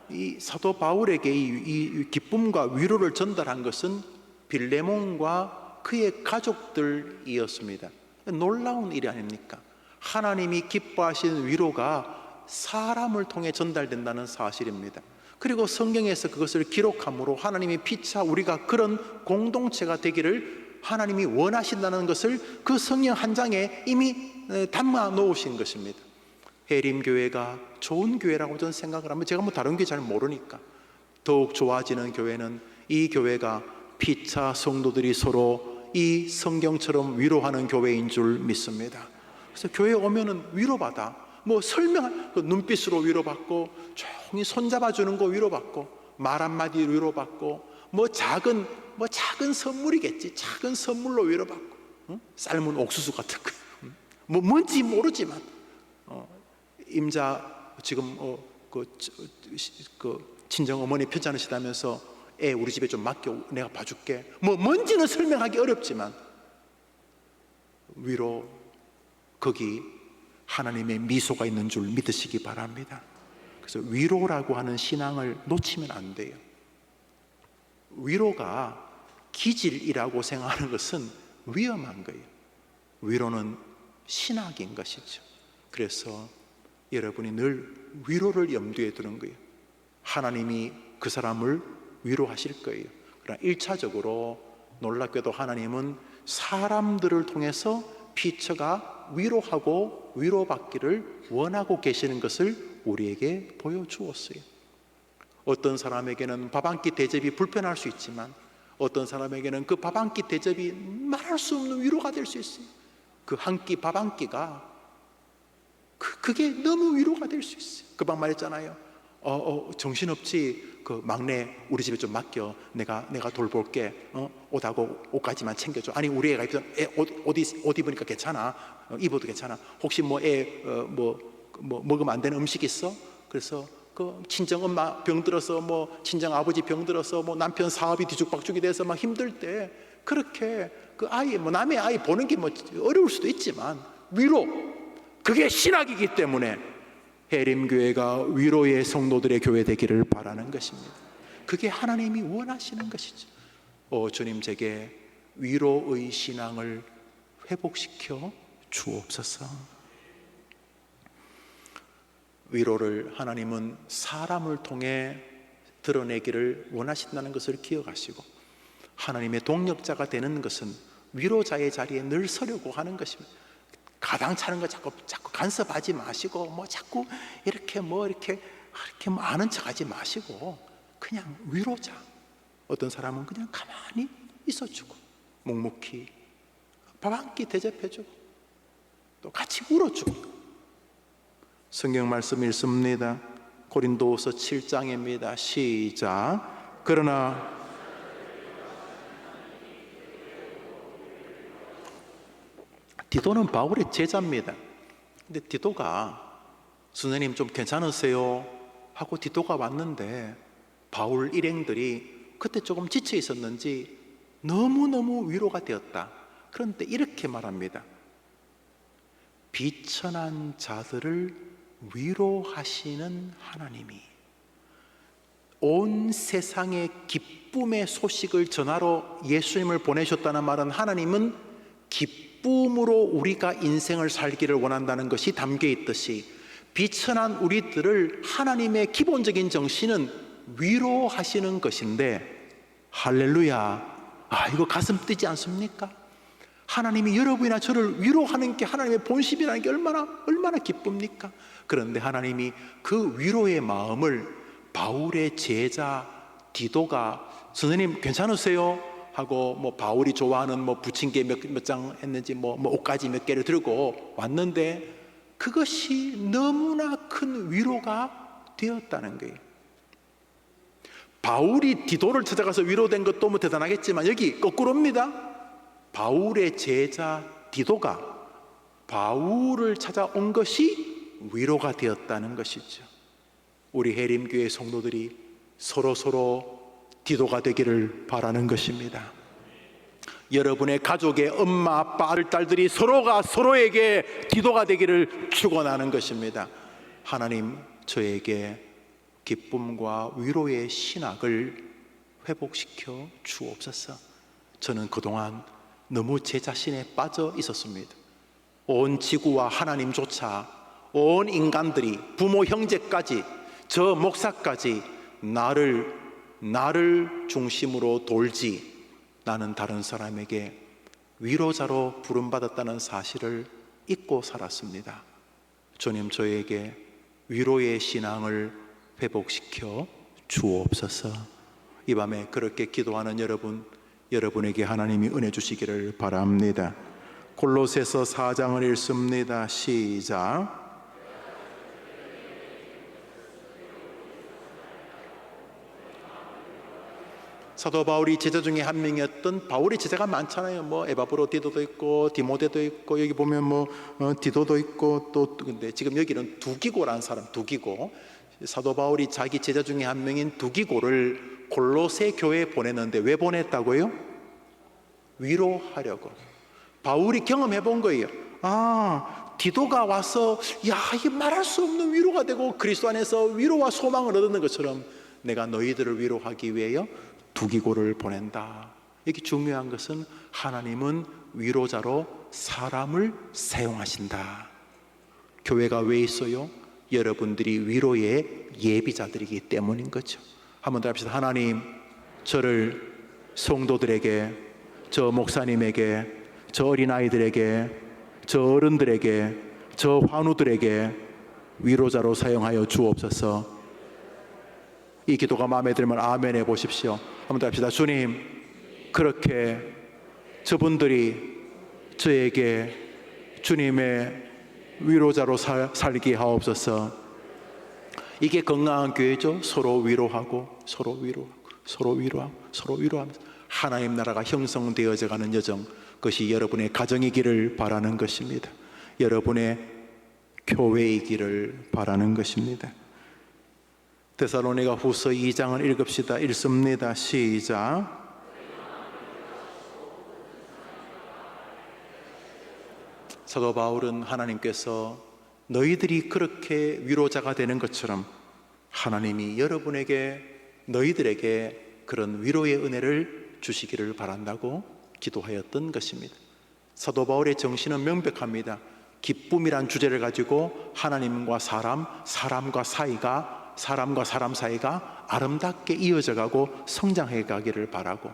이 사도 바울에게 이 기쁨과 위로를 전달한 것은 빌레몬과 그의 가족들이었습니다. 놀라운 일이 아닙니까? 하나님이 기뻐하시는 위로가 사람을 통해 전달된다는 사실입니다. 그리고 성경에서 그것을 기록함으로 하나님이 피차 우리가 그런 공동체가 되기를 하나님이 원하신다는 것을 그 성경 한 장에 이미 담아 놓으신 것입니다. 해림교회가 좋은 교회라고 저는 생각을 하면, 제가 뭐 다른 교회 잘 모르니까, 더욱 좋아지는 교회는 이 교회가 피차 성도들이 서로 이 성경처럼 위로하는 교회인 줄 믿습니다. 그래서 교회에 오면은 위로받아. 뭐 설명할, 그 눈빛으로 위로받고, 조용히 손잡아주는 거 위로받고, 말 한마디 위로받고, 뭐 작은 선물이겠지. 작은 선물로 위로받고, 삶은 옥수수 같은 거, 뭐 뭔지 모르지만, 임자 지금 친정 어머니 편찮으시다면서 애 우리 집에 좀 맡겨, 내가 봐줄게. 뭐 뭔지는 설명하기 어렵지만 위로, 거기 하나님의 미소가 있는 줄 믿으시기 바랍니다. 그래서 위로라고 하는 신앙을 놓치면 안 돼요. 위로가 기질이라고 생각하는 것은 위험한 거예요. 위로는 신학인 것이죠. 그래서 여러분이 늘 위로를 염두에 두는 거예요. 하나님이 그 사람을 위로하실 거예요. 그러나 1차적으로 놀랍게도 하나님은 사람들을 통해서 피처가 위로하고 위로받기를 원하고 계시는 것을 우리에게 보여주었어요. 어떤 사람에게는 밥 한 끼 대접이 불편할 수 있지만 어떤 사람에게는 그 밥 한 끼 대접이 말할 수 없는 위로가 될 수 있어요. 그 한 끼 밥 한 끼가 그게 너무 위로가 될 수 있어요. 금방 말했잖아요. 정신없지, 그 막내 우리 집에 좀 맡겨, 내가 돌볼게. 옷하고 옷까지만 챙겨줘. 아니 우리 애가 옷 입으니까 괜찮아. 입어도 괜찮아. 혹시 뭐 먹으면 안 되는 음식 있어? 그래서 그 친정 엄마 병들어서, 뭐 친정 아버지 병들어서, 뭐 남편 사업이 뒤죽박죽이 돼서 막 힘들 때 그렇게 그 아이, 뭐 남의 아이 보는 게 뭐 어려울 수도 있지만 위로, 그게 신학이기 때문에 해림교회가 위로의 성도들의 교회 되기를 바라는 것입니다. 그게 하나님이 원하시는 것이죠. 주님, 제게 위로의 신앙을 회복시켜 주옵소서. 위로를 하나님은 사람을 통해 드러내기를 원하신다는 것을 기억하시고, 하나님의 동력자가 되는 것은 위로자의 자리에 늘 서려고 하는 것입니다. 가당 차는 거 자꾸 간섭하지 마시고, 뭐 자꾸 이렇게 뭐 아는 척하지 마시고, 그냥 위로자. 어떤 사람은 그냥 가만히 있어주고, 묵묵히 밥 한 끼 대접해주고, 또 같이 울어주고. 성경 말씀 읽습니다. 고린도후서 7장입니다. 시작. 그러나 디도는 바울의 제자입니다. 근데 디도가 선생님 좀 괜찮으세요? 하고 디도가 왔는데 바울 일행들이 그때 조금 지쳐 있었는지 너무너무 위로가 되었다. 그런데 이렇게 말합니다. 비천한 자들을 위로하시는 하나님이, 온 세상에 기쁨의 소식을 전하러 예수님을 보내셨다는 말은 하나님은 기쁨으로 우리가 인생을 살기를 원한다는 것이 담겨 있듯이, 비천한 우리들을 하나님의 기본적인 정신은 위로하시는 것인데, 할렐루야, 이거 가슴 뛰지 않습니까? 하나님이 여러분이나 저를 위로하는 게 하나님의 본심이라는 게 얼마나 기쁩니까? 그런데 하나님이 그 위로의 마음을 바울의 제자 디도가, 선생님 괜찮으세요? 하고 뭐 바울이 좋아하는 뭐 부침개 몇 장 했는지 뭐 옷가지 몇 개를 들고 왔는데, 그것이 너무나 큰 위로가 되었다는 거예요. 바울이 디도를 찾아가서 위로된 것도 뭐 대단하겠지만, 여기 거꾸로입니다. 바울의 제자 디도가 바울을 찾아온 것이 위로가 되었다는 것이죠. 우리 해림교회 성도들이 서로 디도가 되기를 바라는 것입니다. 여러분의 가족의 엄마, 아빠, 아들, 딸들이 서로가 서로에게 디도가 되기를 축원하는 것입니다. 하나님, 저에게 기쁨과 위로의 신학을 회복시켜 주옵소서. 저는 그동안 너무 제 자신에 빠져 있었습니다. 온 지구와 하나님조차, 온 인간들이, 부모 형제까지, 저 목사까지 나를 중심으로 돌지, 나는 다른 사람에게 위로자로 부름받았다는 사실을 잊고 살았습니다. 주님, 저에게 위로의 신앙을 회복시켜 주옵소서. 이 밤에 그렇게 기도하는 여러분에게 하나님이 은혜 주시기를 바랍니다. 골로새서 4장을 읽습니다. 시작. 사도 바울이 제자 중에 한 명이었던, 바울의 제자가 많잖아요. 뭐 에바브로디도도 있고 디모데도 있고, 여기 보면 뭐 디도도 있고, 또 근데 지금 여기는 두기고라는 사람, 두기고, 사도 바울이 자기 제자 중에 한 명인 두기고를 골로새 교회에 보냈는데 왜 보냈다고요? 위로하려고. 바울이 경험해 본 거예요. 디도가 와서 이게 말할 수 없는 위로가 되고 그리스도 안에서 위로와 소망을 얻는 것처럼 내가 너희들을 위로하기 위하여 두기고를 보낸다. 여기 중요한 것은 하나님은 위로자로 사람을 사용하신다. 교회가 왜 있어요? 여러분들이 위로의 예비자들이기 때문인 거죠. 한번 더 합시다. 하나님, 저를 성도들에게, 저 목사님에게, 저 어린아이들에게, 저 어른들에게, 저 환우들에게 위로자로 사용하여 주옵소서. 이 기도가 마음에 들면 아멘 해보십시오. 한번 더 합시다. 주님, 그렇게 저분들이 저에게 주님의 위로자로 살게 하옵소서. 이게 건강한 교회죠. 서로 위로하고 서로 위로하고 서로 위로하고 서로 위로하면서 하나님 나라가 형성되어져 가는 여정, 그것이 여러분의 가정이기를 바라는 것입니다. 여러분의 교회이기를 바라는 것입니다. 데살로니가 후서 2장을 읽읍시다. 읽습니다. 시작. 사도 바울은 하나님께서 너희들이 그렇게 위로자가 되는 것처럼 하나님이 여러분에게, 너희들에게 그런 위로의 은혜를 주시기를 바란다고 기도하였던 것입니다. 사도 바울의 정신은 명백합니다. 기쁨이란 주제를 가지고 하나님과 사람, 사람과 사람 사이가 아름답게 이어져 가고 성장해 가기를 바라고,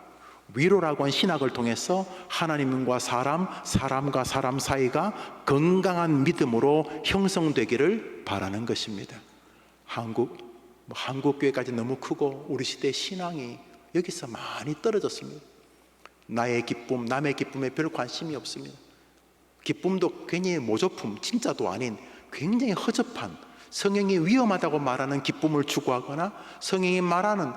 위로라고 한 신학을 통해서 하나님과 사람, 사람과 사람 사이가 건강한 믿음으로 형성되기를 바라는 것입니다. 한국 교회까지 너무 크고 우리 시대의 신앙이 여기서 많이 떨어졌습니다. 나의 기쁨, 남의 기쁨에 별 관심이 없습니다. 기쁨도 괜히 모조품, 진짜도 아닌 굉장히 허접한, 성경이 위험하다고 말하는 기쁨을 추구하거나 성경이 말하는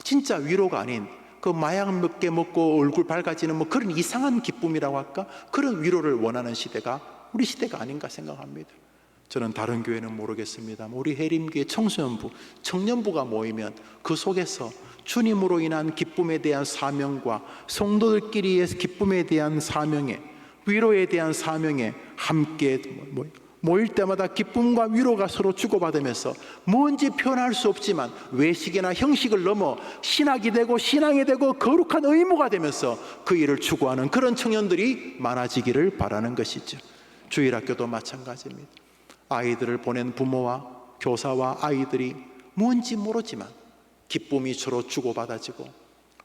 진짜 위로가 아닌 그 마약 몇 개 먹고 얼굴 밝아지는 뭐 그런 이상한 기쁨이라고 할까? 그런 위로를 원하는 시대가 우리 시대가 아닌가 생각합니다. 저는 다른 교회는 모르겠습니다. 우리 해림교회 청소년부, 청년부가 모이면 그 속에서 주님으로 인한 기쁨에 대한 사명과 성도들끼리의 기쁨에 대한 사명에, 위로에 대한 사명에 함께 모일 때마다 기쁨과 위로가 서로 주고받으면서 뭔지 표현할 수 없지만 외식이나 형식을 넘어 신학이 되고 신앙이 되고 거룩한 의무가 되면서 그 일을 추구하는 그런 청년들이 많아지기를 바라는 것이죠. 주일학교도 마찬가지입니다. 아이들을 보낸 부모와 교사와 아이들이 뭔지 모르지만 기쁨이 서로 주고받아지고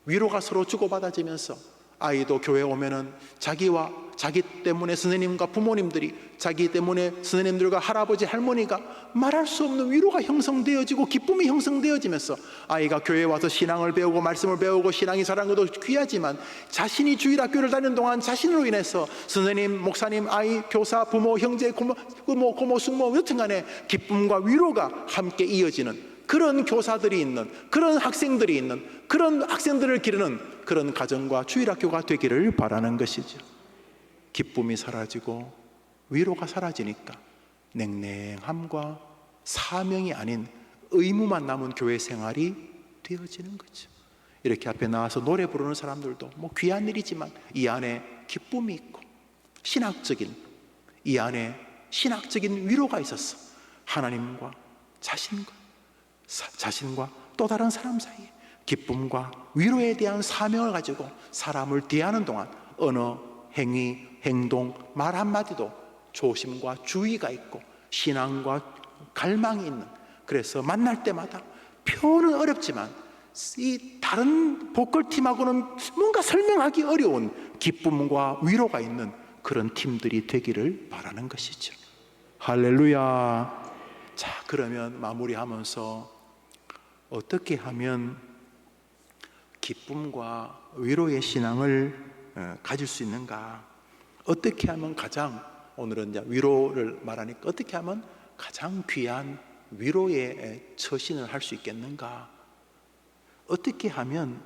위로가 서로 주고받아지면서 아이도 교회 오면은 자기 때문에 선생님과 부모님들이, 자기 때문에 선생님들과 할아버지 할머니가 말할 수 없는 위로가 형성되어지고 기쁨이 형성되어지면서 아이가 교회에 와서 신앙을 배우고 말씀을 배우고 신앙이 자라는 것도 귀하지만 자신이 주일학교를 다니는 동안 자신으로 인해서 선생님, 목사님, 아이, 교사, 부모, 형제, 고모, 숙모 여튼간에 기쁨과 위로가 함께 이어지는 그런 교사들이 있는, 그런 학생들이 있는, 그런 학생들을 기르는 그런 가정과 주일학교가 되기를 바라는 것이죠. 기쁨이 사라지고 위로가 사라지니까 냉랭함과 사명이 아닌 의무만 남은 교회 생활이 되어지는 거죠. 이렇게 앞에 나와서 노래 부르는 사람들도 귀한 일이지만 이 안에 기쁨이 있고 이 안에 신학적인 위로가 있었어. 하나님과 자신과 또 다른 사람 사이에 기쁨과 위로에 대한 사명을 가지고 사람을 대하는 동안 언어, 행위, 행동, 말 한마디도 조심과 주의가 있고 신앙과 갈망이 있는, 그래서 만날 때마다 표현은 어렵지만 이 다른 보컬팀하고는 뭔가 설명하기 어려운 기쁨과 위로가 있는 그런 팀들이 되기를 바라는 것이죠. 할렐루야. 자, 그러면 마무리하면서 어떻게 하면 기쁨과 위로의 신앙을 가질 수 있는가? 어떻게 하면 가장, 오늘은 이제 위로를 말하니까 어떻게 하면 가장 귀한 위로의 처신을 할 수 있겠는가? 어떻게 하면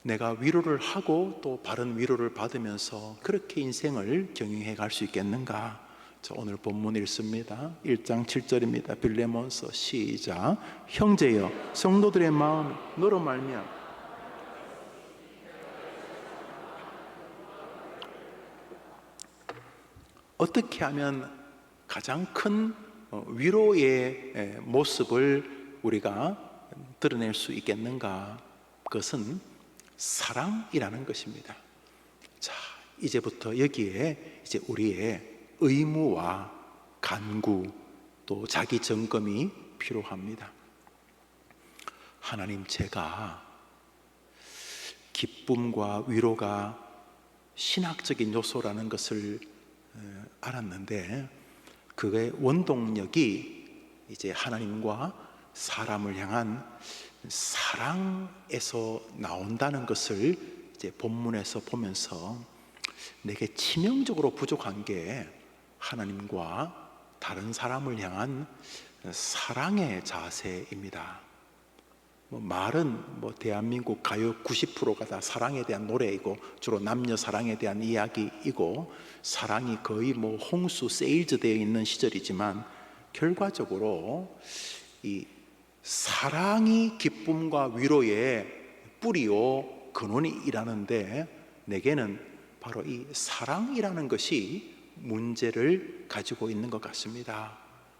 내가 위로를 하고 또 바른 위로를 받으면서 그렇게 인생을 경영해 갈 수 있겠는가? 자, 오늘 본문 읽습니다. 1장 7절입니다. 빌레몬서 시작. 형제여, 성도들의 마음이 너로 말미암아 어떻게 하면 가장 큰 위로의 모습을 우리가 드러낼 수 있겠는가? 그것은 사랑이라는 것입니다. 자, 이제부터 여기에 이제 우리의 의무와 간구 또 자기 점검이 필요합니다. 하나님, 제가 기쁨과 위로가 신학적인 요소라는 것을 알았는데 그의 원동력이 이제 하나님과 사람을 향한 사랑에서 나온다는 것을 이제 본문에서 보면서 내게 치명적으로 부족한 게 하나님과 다른 사람을 향한 사랑의 자세입니다. 말은 대한민국 가요 90%가 다 사랑에 대한 노래이고 주로 남녀 사랑에 대한 이야기이고 사랑이 거의 홍수 세일즈 되어 있는 시절이지만 결과적으로 이 사랑이 기쁨과 위로의 뿌리요 근원이 일하는데 내게는 바로 이 사랑이라는 것이 문제를 가지고 있는 것 같습니다.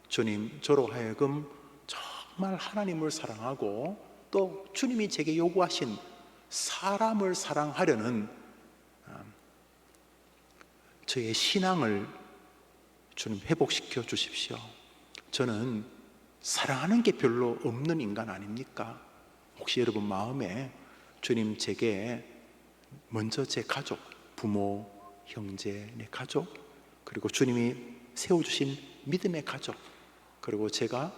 주님, 저로 하여금 정말 하나님을 사랑하고 또 주님이 제게 요구하신 사람을 사랑하려는 저의 신앙을 주님 회복시켜 주십시오. 저는 사랑하는 게 별로 없는 인간 아닙니까? 혹시 여러분 마음에 주님 제게 먼저 제 가족, 부모, 형제, 내 가족, 그리고 주님이 세워주신 믿음의 가족, 그리고 제가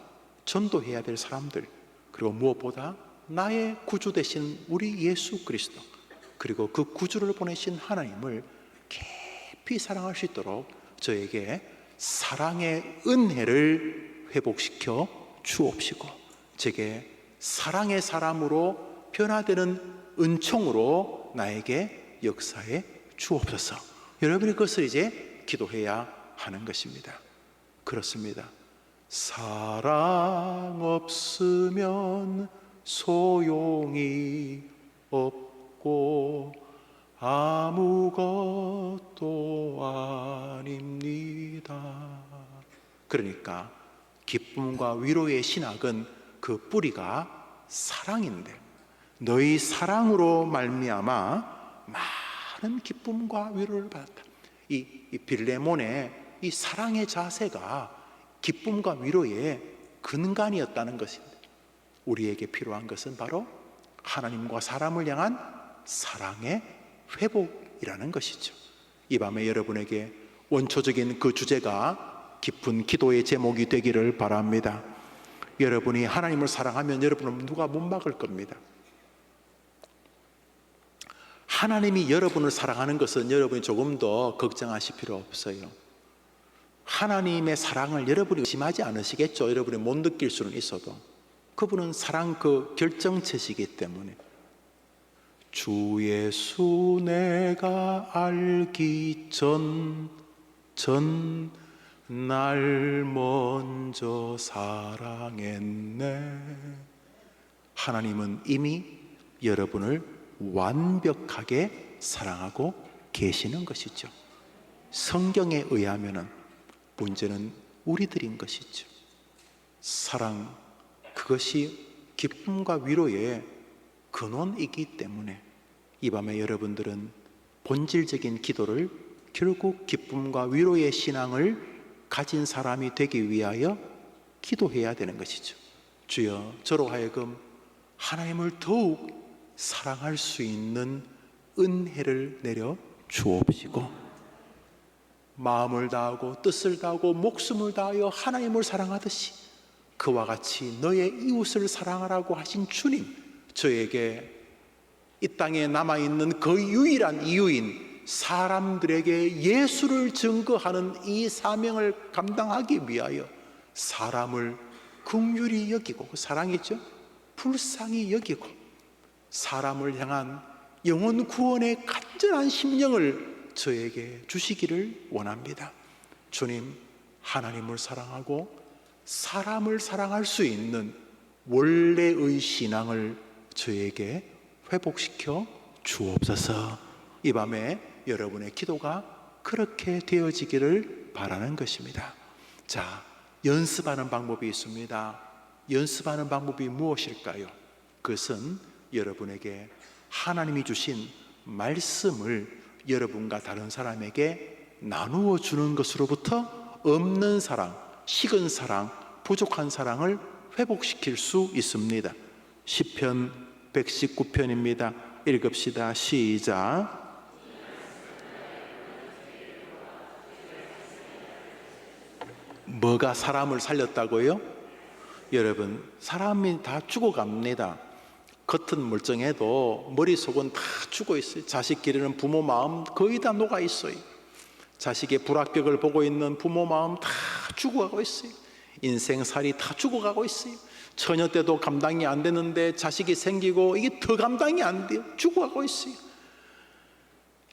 전도해야 될 사람들, 그리고 무엇보다 나의 구주 되신 우리 예수 그리스도, 그리고 그 구주를 보내신 하나님을 깊이 사랑할 수 있도록 저에게 사랑의 은혜를 회복시켜 주옵시고 제게 사랑의 사람으로 변화되는 은총으로 나에게 역사해 주옵소서. 여러분이 그것을 이제 기도해야 하는 것입니다. 그렇습니다. 사랑 없으면 소용이 없고 아무것도 아닙니다. 그러니까 기쁨과 위로의 신학은 그 뿌리가 사랑인데 너희 사랑으로 말미암아 많은 기쁨과 위로를 받았다. 이 빌레몬의 이 사랑의 자세가 기쁨과 위로의 근간이었다는 것입니다. 우리에게 필요한 것은 바로 하나님과 사람을 향한 사랑의 회복이라는 것이죠. 이 밤에 여러분에게 원초적인 그 주제가 깊은 기도의 제목이 되기를 바랍니다. 여러분이 하나님을 사랑하면 여러분은 누가 못 막을 겁니다. 하나님이 여러분을 사랑하는 것은 여러분이 조금 더 걱정하실 필요 없어요. 하나님의 사랑을 여러분이 의심하지 않으시겠죠. 여러분이 못 느낄 수는 있어도 그분은 사랑 그 결정체시기 때문에 주 예수 내가 알기 전 날 먼저 사랑했네. 하나님은 이미 여러분을 완벽하게 사랑하고 계시는 것이죠. 성경에 의하면은 문제는 우리들인 것이죠. 사랑, 그것이 기쁨과 위로의 근원이기 때문에 이 밤에 여러분들은 본질적인 기도를 결국 기쁨과 위로의 신앙을 가진 사람이 되기 위하여 기도해야 되는 것이죠. 주여, 저로 하여금 하나님을 더욱 사랑할 수 있는 은혜를 내려 주옵시고 마음을 다하고 뜻을 다하고 목숨을 다하여 하나님을 사랑하듯이 그와 같이 너의 이웃을 사랑하라고 하신 주님, 저에게 이 땅에 남아있는 거의 유일한 이유인 사람들에게 예수를 증거하는 이 사명을 감당하기 위하여 사람을 긍휼히 여기고, 그 사랑이죠, 불쌍히 여기고 사람을 향한 영혼 구원의 간절한 심령을 저에게 주시기를 원합니다. 주님, 하나님을 사랑하고 사람을 사랑할 수 있는 원래의 신앙을 저에게 회복시켜 주옵소서. 이 밤에 여러분의 기도가 그렇게 되어지기를 바라는 것입니다. 자, 연습하는 방법이 있습니다. 연습하는 방법이 무엇일까요? 그것은 여러분에게 하나님이 주신 말씀을 여러분과 다른 사람에게 나누어 주는 것으로부터 없는 사랑, 식은 사랑, 부족한 사랑을 회복시킬 수 있습니다. 시편 119편입니다. 읽읍시다. 시작. 뭐가 사람을 살렸다고요? 여러분, 사람이 다 죽어갑니다. 겉은 멀쩡해도 머릿속은 다 죽어 있어요. 자식 기르는 부모 마음 거의 다 녹아 있어요. 자식의 불합격을 보고 있는 부모 마음 다 죽어가고 있어요. 인생살이 다 죽어가고 있어요. 처녀 때도 감당이 안 되는데 자식이 생기고 이게 더 감당이 안 돼요. 죽어가고 있어요.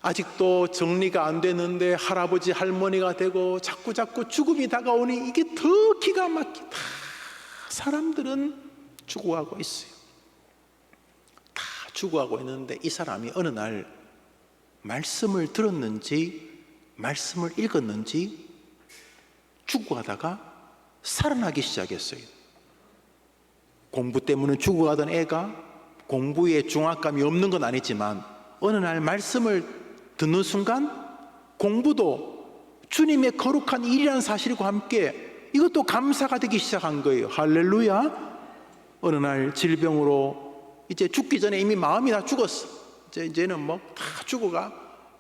아직도 정리가 안 되는데 할아버지 할머니가 되고 자꾸 죽음이 다가오니 이게 더 기가 막히다. 사람들은 죽어가고 있어요. 다 죽어가고 있는데 이 사람이 어느 날 말씀을 들었는지 말씀을 읽었는지 죽어가다가 살아나기 시작했어요. 공부 때문에 죽어가던 애가 공부에 중압감이 없는 건 아니지만 어느 날 말씀을 듣는 순간 공부도 주님의 거룩한 일이라는 사실과 함께 이것도 감사가 되기 시작한 거예요. 할렐루야. 어느 날 질병으로 이제 죽기 전에 이미 마음이 다 죽었어. 이제는 뭐 다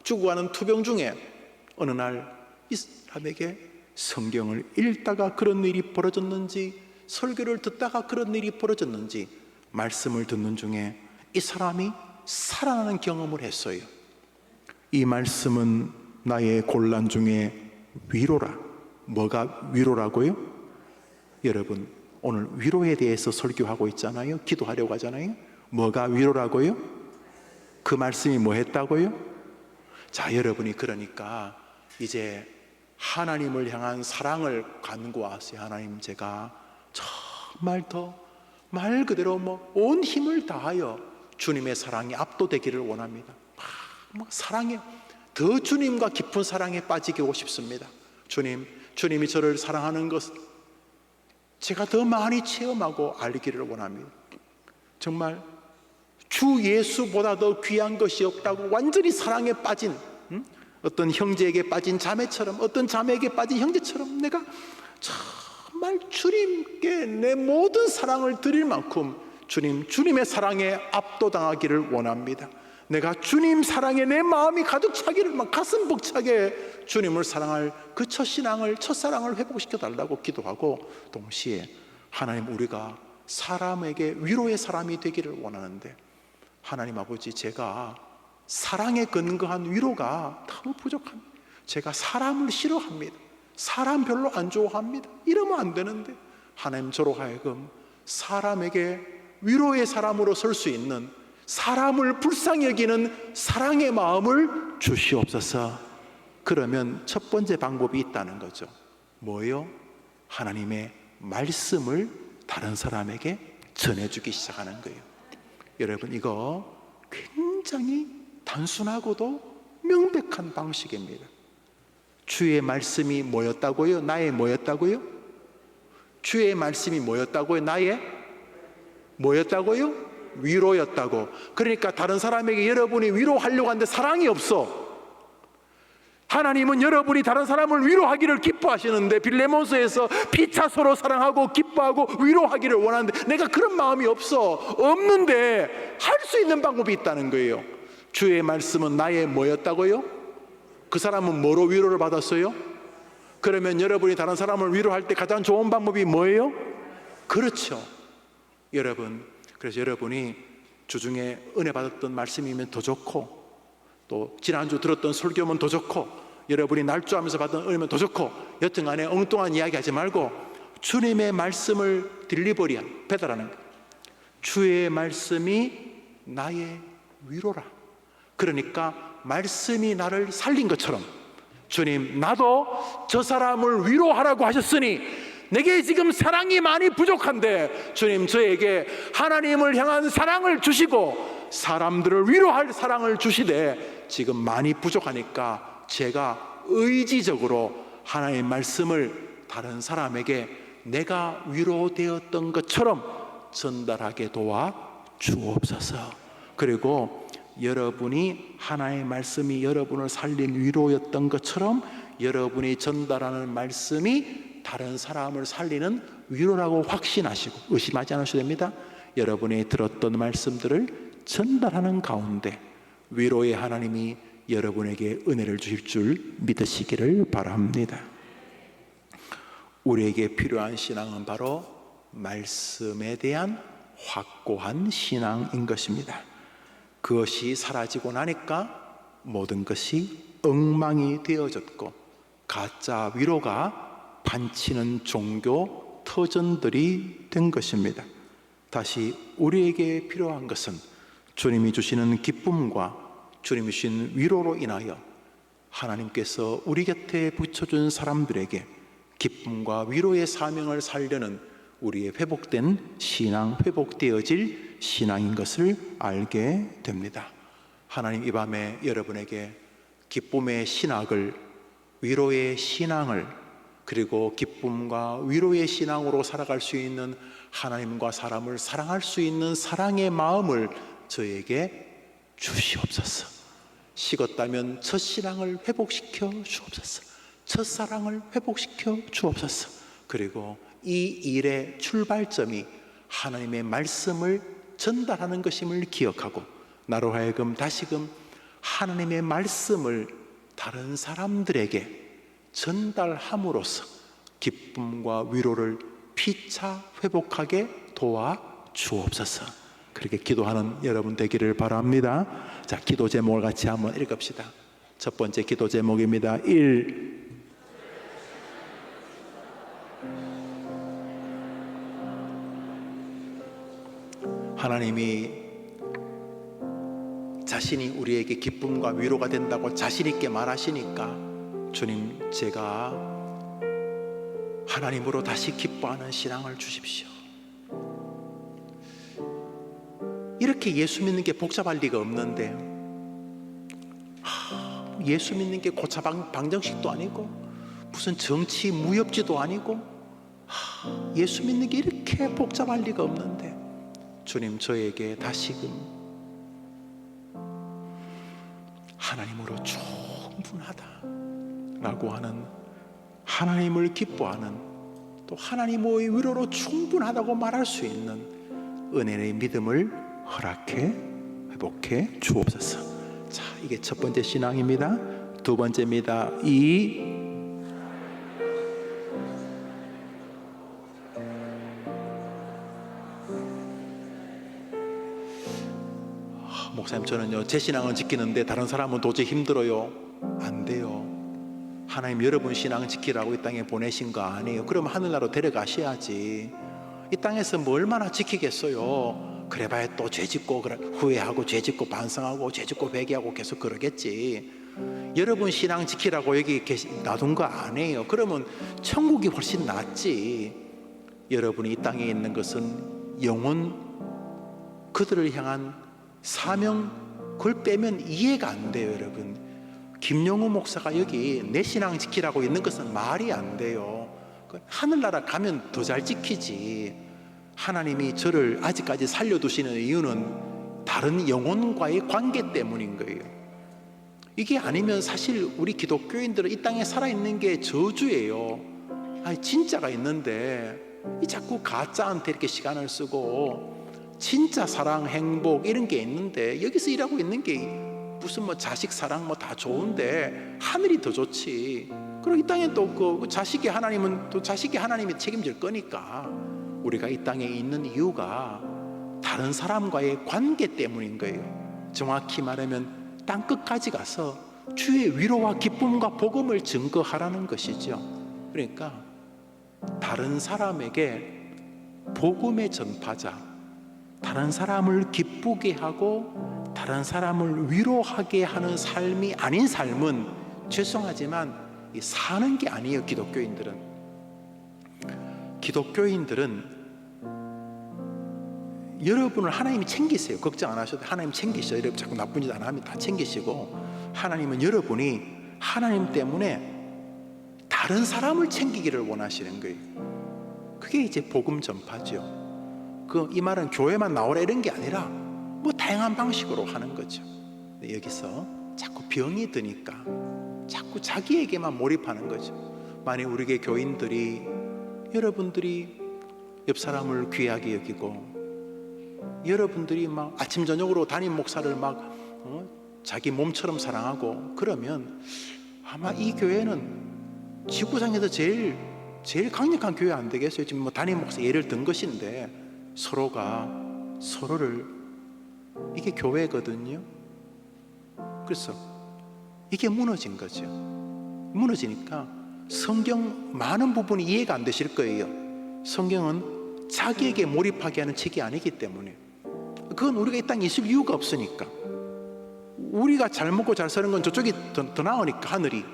죽어가는 투병 중에 어느 날 이 사람에게 성경을 읽다가 그런 일이 벌어졌는지 설교를 듣다가 그런 일이 벌어졌는지 말씀을 듣는 중에 이 사람이 살아나는 경험을 했어요. 이 말씀은 나의 곤란 중에 위로라. 뭐가 위로라고요? 여러분, 오늘 위로에 대해서 설교하고 있잖아요. 기도하려고 하잖아요. 뭐가 위로라고요? 그 말씀이 뭐 했다고요? 자, 여러분이 그러니까 이제 하나님을 향한 사랑을 간구하세요. 하나님, 제가 정말 더 말 그대로 온 힘을 다하여 주님의 사랑에 압도되기를 원합니다. 사랑에 더 주님과 깊은 사랑에 빠지고 싶습니다. 주님이 저를 사랑하는 것 제가 더 많이 체험하고 알기를 원합니다. 정말 주 예수보다 더 귀한 것이 없다고 완전히 사랑에 빠진 어떤 형제에게 빠진 자매처럼, 어떤 자매에게 빠진 형제처럼 내가 정말 주님께 내 모든 사랑을 드릴 만큼 주님의 사랑에 압도당하기를 원합니다. 내가 주님 사랑에 내 마음이 가득 차기를, 가슴 벅차게 주님을 사랑할 그 첫사랑을 회복시켜 달라고 기도하고, 동시에 하나님, 우리가 사람에게 위로의 사람이 되기를 원하는데 하나님 아버지, 제가 사랑에 근거한 위로가 너무 부족합니다. 제가 사람을 싫어합니다. 사람 별로 안 좋아합니다. 이러면 안 되는데 하나님, 저로 하여금 사람에게 위로의 사람으로 설 수 있는, 사람을 불쌍히 여기는 사랑의 마음을 주시옵소서. 그러면 첫 번째 방법이 있다는 거죠. 뭐예요? 하나님의 말씀을 다른 사람에게 전해주기 시작하는 거예요. 여러분, 이거 굉장히 단순하고도 명백한 방식입니다. 주의 말씀이 뭐였다고요? 나의 뭐였다고요? 주의 말씀이 뭐였다고요? 나의 뭐였다고요? 위로였다고. 그러니까 다른 사람에게 여러분이 위로하려고 하는데 사랑이 없어. 하나님은 여러분이 다른 사람을 위로하기를 기뻐하시는데, 빌레몬서에서 피차 서로 사랑하고 기뻐하고 위로하기를 원하는데 내가 그런 마음이 없는데 할 수 있는 방법이 있다는 거예요. 주의 말씀은 나의 뭐였다고요? 그 사람은 뭐로 위로를 받았어요? 그러면 여러분이 다른 사람을 위로할 때 가장 좋은 방법이 뭐예요? 그렇죠. 여러분, 그래서 여러분이 주중에 은혜 받았던 말씀이면 더 좋고, 또 지난주 들었던 설교면 더 좋고, 여러분이 날조하면서 받은 은혜면 더 좋고, 여튼간에 엉뚱한 이야기 하지 말고 주님의 말씀을 배달하는 거예요. 주의 말씀이 나의 위로라. 그러니까 말씀이 나를 살린 것처럼, 주님, 나도 저 사람을 위로하라고 하셨으니 내게 지금 사랑이 많이 부족한데 주님, 저에게 하나님을 향한 사랑을 주시고 사람들을 위로할 사랑을 주시되 지금 많이 부족하니까 제가 의지적으로 하나님의 말씀을 다른 사람에게 내가 위로되었던 것처럼 전달하게 도와 주옵소서. 그리고 여러분이 하나님의 말씀이 여러분을 살린 위로였던 것처럼 여러분이 전달하는 말씀이 다른 사람을 살리는 위로라고 확신하시고 의심하지 않으셔도 됩니다. 여러분이 들었던 말씀들을 전달하는 가운데 위로의 하나님이 여러분에게 은혜를 주실 줄 믿으시기를 바랍니다. 우리에게 필요한 신앙은 바로 말씀에 대한 확고한 신앙인 것입니다. 그것이 사라지고 나니까 모든 것이 엉망이 되어졌고 가짜 위로가 반치는 종교 터전들이 된 것입니다. 다시 우리에게 필요한 것은 주님이 주시는 기쁨과 주님이 주신 위로로 인하여 하나님께서 우리 곁에 붙여준 사람들에게 기쁨과 위로의 사명을 살려는 우리의 회복된 신앙, 회복되어질 신앙인 것을 알게 됩니다. 하나님, 이 밤에 여러분에게 기쁨의 신학을, 위로의 신앙을, 그리고 기쁨과 위로의 신앙으로 살아갈 수 있는 하나님과 사람을 사랑할 수 있는 사랑의 마음을 저에게 주시옵소서. 식었다면 첫신앙을 회복시켜 주옵소서. 첫사랑을 회복시켜 주옵소서. 그리고 이 일의 출발점이 하나님의 말씀을 전달하는 것임을 기억하고 나로 하여금 다시금 하나님의 말씀을 다른 사람들에게 전달함으로써 기쁨과 위로를 피차 회복하게 도와 주옵소서. 그렇게 기도하는 여러분 되기를 바랍니다. 자, 기도 제목을 같이 한번 읽읍시다. 첫 번째 기도 제목입니다. 1. 하나님이 자신이 우리에게 기쁨과 위로가 된다고 자신 있게 말하시니까 주님, 제가 하나님으로 다시 기뻐하는 신앙을 주십시오. 이렇게 예수 믿는 게 복잡할 리가 없는데 예수 믿는 게 고차 방정식도 아니고 무슨 정치 무협지도 아니고 예수 믿는 게 이렇게 복잡할 리가 없는데 주님, 저에게 다시금 하나님으로 충분하다라고 하는, 하나님을 기뻐하는, 또 하나님의 위로로 충분하다고 말할 수 있는 은혜의 믿음을 허락해 회복해 주옵소서. 자, 이게 첫 번째 신앙입니다. 두 번째입니다. 2. 목사님, 저는요 제 신앙은 지키는데 다른 사람은 도저히 힘들어요. 안 돼요. 하나님 여러분 신앙 지키라고 이 땅에 보내신 거 아니에요. 그럼 하늘나라로 데려가셔야지. 이 땅에서 뭐 얼마나 지키겠어요. 그래봐야 또 죄짓고 후회하고 죄짓고 반성하고 죄짓고 회개하고 계속 그러겠지. 여러분 신앙 지키라고 여기 놔둔 거 아니에요. 그러면 천국이 훨씬 낫지. 여러분이 이 땅에 있는 것은 영혼, 그들을 향한 사명, 그걸 빼면 이해가 안 돼요. 여러분, 김영우 목사가 여기 내 신앙 지키라고 있는 것은 말이 안 돼요. 하늘나라 가면 더 잘 지키지. 하나님이 저를 아직까지 살려두시는 이유는 다른 영혼과의 관계 때문인 거예요. 이게 아니면 사실 우리 기독교인들은 이 땅에 살아있는 게 저주예요. 아니, 진짜가 있는데 이 자꾸 가짜한테 이렇게 시간을 쓰고 진짜 사랑, 행복 이런 게 있는데 여기서 일하고 있는 게 무슨 뭐 자식 사랑 뭐 다 좋은데 하늘이 더 좋지. 그리고 이 땅에 또 그 자식이 하나님은 또 자식이 하나님이 책임질 거니까 우리가 이 땅에 있는 이유가 다른 사람과의 관계 때문인 거예요. 정확히 말하면 땅 끝까지 가서 주의 위로와 기쁨과 복음을 증거하라는 것이죠. 그러니까 다른 사람에게 복음의 전파자, 다른 사람을 기쁘게 하고 다른 사람을 위로하게 하는 삶이 아닌 삶은 죄송하지만 사는 게 아니에요. 기독교인들은 여러분을 하나님이 챙기세요. 걱정 안 하셔도 하나님 챙기셔요. 여러분 자꾸 나쁜 짓 안 하면 다 챙기시고, 하나님은 여러분이 하나님 때문에 다른 사람을 챙기기를 원하시는 거예요. 그게 이제 복음 전파죠. 이 말은 교회만 나오라 이런 게 아니라 뭐 다양한 방식으로 하는 거죠. 여기서 자꾸 병이 드니까 자꾸 자기에게만 몰입하는 거죠. 만약 우리 교회 교인들이, 여러분들이 옆 사람을 귀하게 여기고, 여러분들이 막 아침 저녁으로 담임 목사를 막 자기 몸처럼 사랑하고 그러면 아마 이 교회는 지구상에서 제일 강력한 교회 안 되겠어요? 지금 뭐 담임 목사 예를 든 것인데, 서로가 서로를, 이게 교회거든요. 그래서 이게 무너진 거죠. 무너지니까 성경 많은 부분이 이해가 안 되실 거예요. 성경은 자기에게 몰입하게 하는 책이 아니기 때문에. 그건 우리가 이 땅에 있을 이유가 없으니까. 우리가 잘 먹고 잘 사는 건 저쪽이 더 나으니까, 하늘이.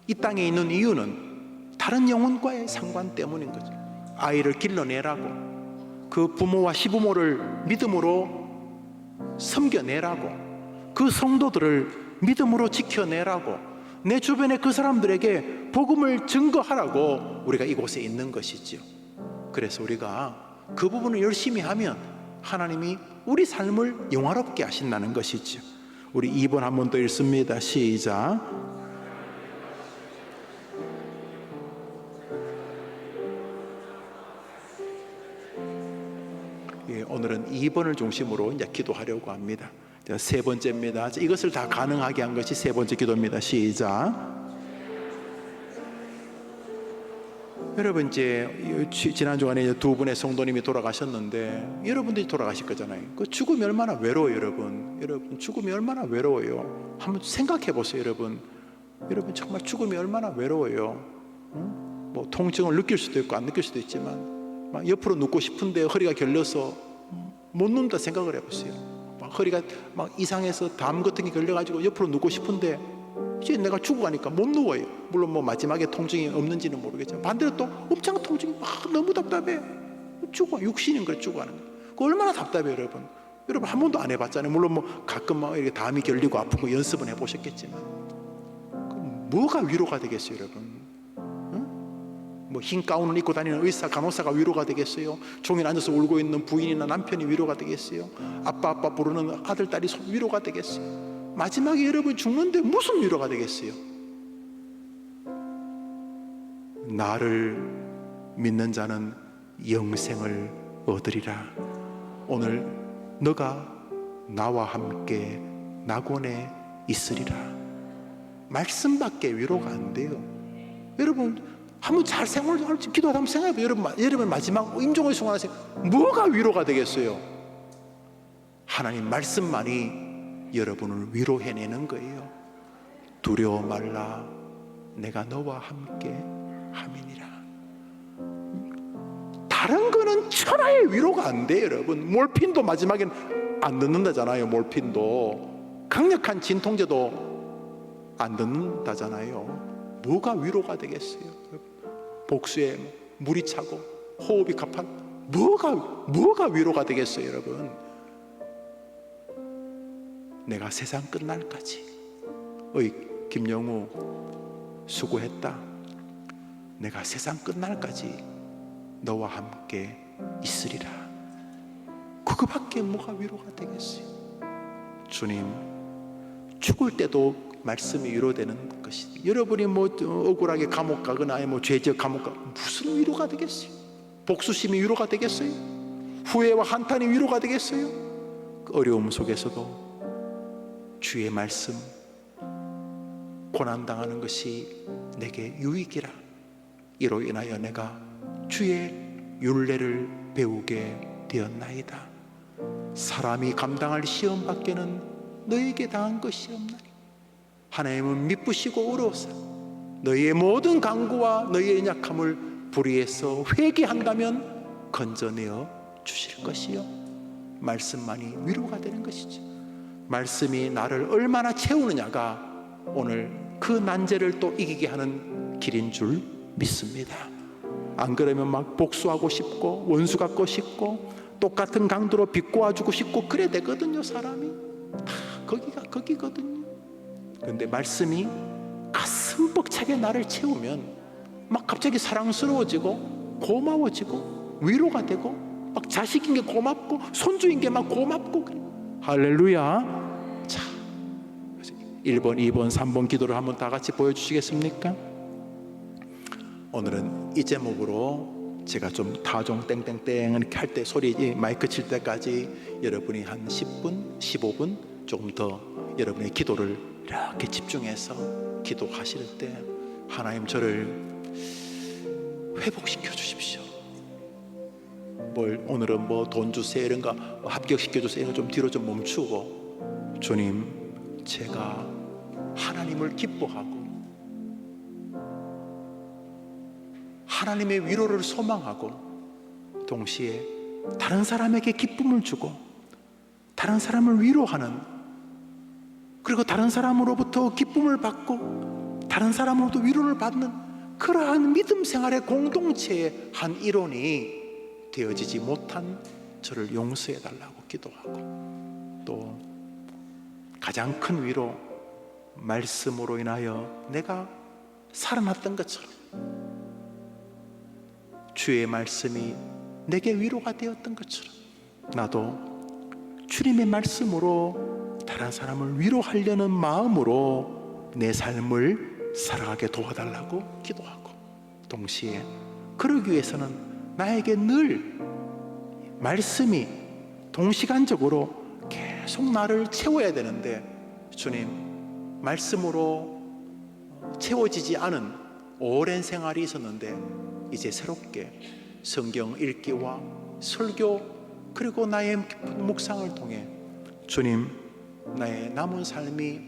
이 땅에 있는 이유는 다른 영혼과의 상관 때문인 거죠. 아이를 길러내라고, 그 부모와 시부모를 믿음으로 섬겨내라고, 그 성도들을 믿음으로 지켜내라고, 내 주변에 그 사람들에게 복음을 증거하라고 우리가 이곳에 있는 것이죠. 그래서 우리가 그 부분을 열심히 하면 하나님이 우리 삶을 영화롭게 하신다는 것이죠. 우리 2번 한 번 더 읽습니다. 시작. 예, 오늘은 2번을 중심으로 이제 기도하려고 합니다. 세 번째입니다. 이것을 다 가능하게 한 것이 세 번째 기도입니다. 시작. 여러분, 이제 지난 주간에 두 분의 성도님이 돌아가셨는데, 여러분들이 돌아가실 거잖아요. 그 죽음이 얼마나 외로워요, 여러분. 죽음이 얼마나 외로워요. 한번 생각해 보세요, 여러분. 정말 죽음이 얼마나 외로워요. 뭐 통증을 느낄 수도 있고 안 느낄 수도 있지만, 막 옆으로 눕고 싶은데 허리가 결려서 못 눕는다 생각을 해보세요. 막 허리가 막 이상해서 담 같은 게 걸려가지고 옆으로 눕고 싶은데 이제 내가 죽어가니까 못 누워요. 물론 뭐 마지막에 통증이 없는지는 모르겠지만, 반대로 또 엄청 통증이 막 너무 답답해. 육신인 걸 죽어가는 거. 그 얼마나 답답해요, 여러분 한 번도 안 해봤잖아요. 물론 뭐 가끔 막 이렇게 담이 결리고 아픈 거 연습은 해보셨겠지만, 뭐가 위로가 되겠어요, 여러분? 뭐 흰 가운을 입고 다니는 의사, 간호사가 위로가 되겠어요? 종일 앉아서 울고 있는 부인이나 남편이 위로가 되겠어요? 아빠 부르는 아들, 딸이 위로가 되겠어요? 마지막에 여러분 죽는데 무슨 위로가 되겠어요? 나를 믿는 자는 영생을 얻으리라. 오늘 너가 나와 함께 낙원에 있으리라. 말씀밖에 위로가 안 돼요. 여러분 한번 잘 생활할지 기도하다 한번 생각해봐요. 여러분 마지막 임종의 순간에 뭐가 위로가 되겠어요? 하나님 말씀만이 여러분을 위로해내는 거예요. 두려워 말라, 내가 너와 함께 함이니라. 다른 거는 천하의 위로가 안 돼요, 여러분. 몰핀도 마지막엔 안 듣는다잖아요. 몰핀도 강력한 진통제도 안 듣는다잖아요. 뭐가 위로가 되겠어요? 복수에 물이 차고 호흡이 가판, 뭐가 위로가 되겠어요, 여러분? 내가 세상 끝날까지, 어이 김영우 수고했다, 내가 세상 끝날까지 너와 함께 있으리라. 그거밖에 뭐가 위로가 되겠어요? 주님, 죽을 때도 말씀이 위로되는 것이, 여러분이 뭐 억울하게 감옥 가거나 뭐 죄지어 감옥 가, 무슨 위로가 되겠어요? 복수심이 위로가 되겠어요? 후회와 한탄이 위로가 되겠어요? 그 어려움 속에서도 주의 말씀, 고난당하는 것이 내게 유익이라. 이로 인하여 내가 주의 율례를 배우게 되었나이다. 사람이 감당할 시험 밖에는 너에게 당한 것이 없나니 하나님은 미쁘시고 어려우사 너희의 모든 강구와 너희의 연약함을 불의해서 회개한다면 건져내어 주실 것이요, 말씀만이 위로가 되는 것이죠. 말씀이 나를 얼마나 채우느냐가 오늘 그 난제를 또 이기게 하는 길인 줄 믿습니다. 안 그러면 막 복수하고 싶고 원수 갖고 싶고 똑같은 강도로 비꼬아주고 싶고 그래 되거든요. 사람이 다 거기가 거기거든요. 그런데 말씀이 가슴 벅차게 나를 채우면 막 갑자기 사랑스러워지고 고마워지고 위로가 되고 막 자식인 게 고맙고 손주인 게 막 고맙고 그래. 할렐루야. 자, 1번, 2번, 3번 기도를 한번 다 같이 보여주시겠습니까? 오늘은 이 제목으로 제가 좀 타종 땡땡땡 이렇게 할 때 소리 마이크 칠 때까지 여러분이 한 10분, 15분 조금 더 여러분의 기도를 이렇게 집중해서 기도하실 때 하나님 저를 회복시켜 주십시오. 오늘은 뭐 돈 주세요 이런 거 합격시켜 주세요 이런 거 좀 뒤로 좀 멈추고 주님 제가 하나님을 기뻐하고 하나님의 위로를 소망하고 동시에 다른 사람에게 기쁨을 주고 다른 사람을 위로하는 그리고 다른 사람으로부터 기쁨을 받고 다른 사람으로부터 위로를 받는 그러한 믿음 생활의 공동체의 한 일원이 되어지지 못한 저를 용서해 달라고 기도하고 또 가장 큰 위로 말씀으로 인하여 내가 살아났던 것처럼 주의 말씀이 내게 위로가 되었던 것처럼 나도 주님의 말씀으로 다른 사람을 위로하려는 마음으로 내 삶을 살아가게 도와달라고 기도하고 동시에 그러기 위해서는 나에게 늘 말씀이 동시간적으로 계속 나를 채워야 되는데 주님 말씀으로 채워지지 않은 오랜 생활이 있었는데 이제 새롭게 성경 읽기와 설교 그리고 나의 묵상을 통해 주님 나의 남은 삶이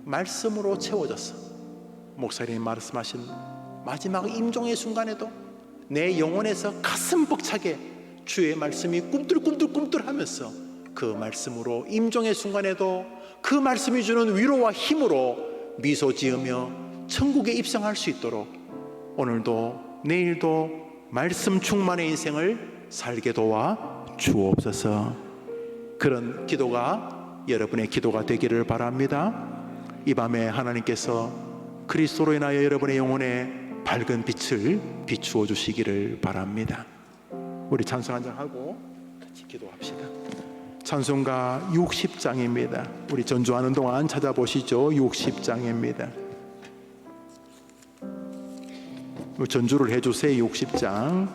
말씀으로 채워졌어. 목사님이 말씀하신 마지막 임종의 순간에도 내 영혼에서 가슴 벅차게 주의 말씀이 꿈틀꿈틀꿈틀하면서 그 말씀으로 임종의 순간에도 그 말씀이 주는 위로와 힘으로 미소 지으며 천국에 입성할 수 있도록 오늘도 내일도 말씀 충만의 인생을 살게 도와 주옵소서. 그런 기도가 여러분의 기도가 되기를 바랍니다. 이 밤에 하나님께서 그리스도로 인하여 여러분의 영혼에 밝은 빛을 비추어 주시기를 바랍니다. 우리 찬송 한장 하고 같이 기도합시다. 찬송가 60장입니다. 우리 전주하는 동안 찾아보시죠. 60장입니다. 전주를 해주세요. 60장.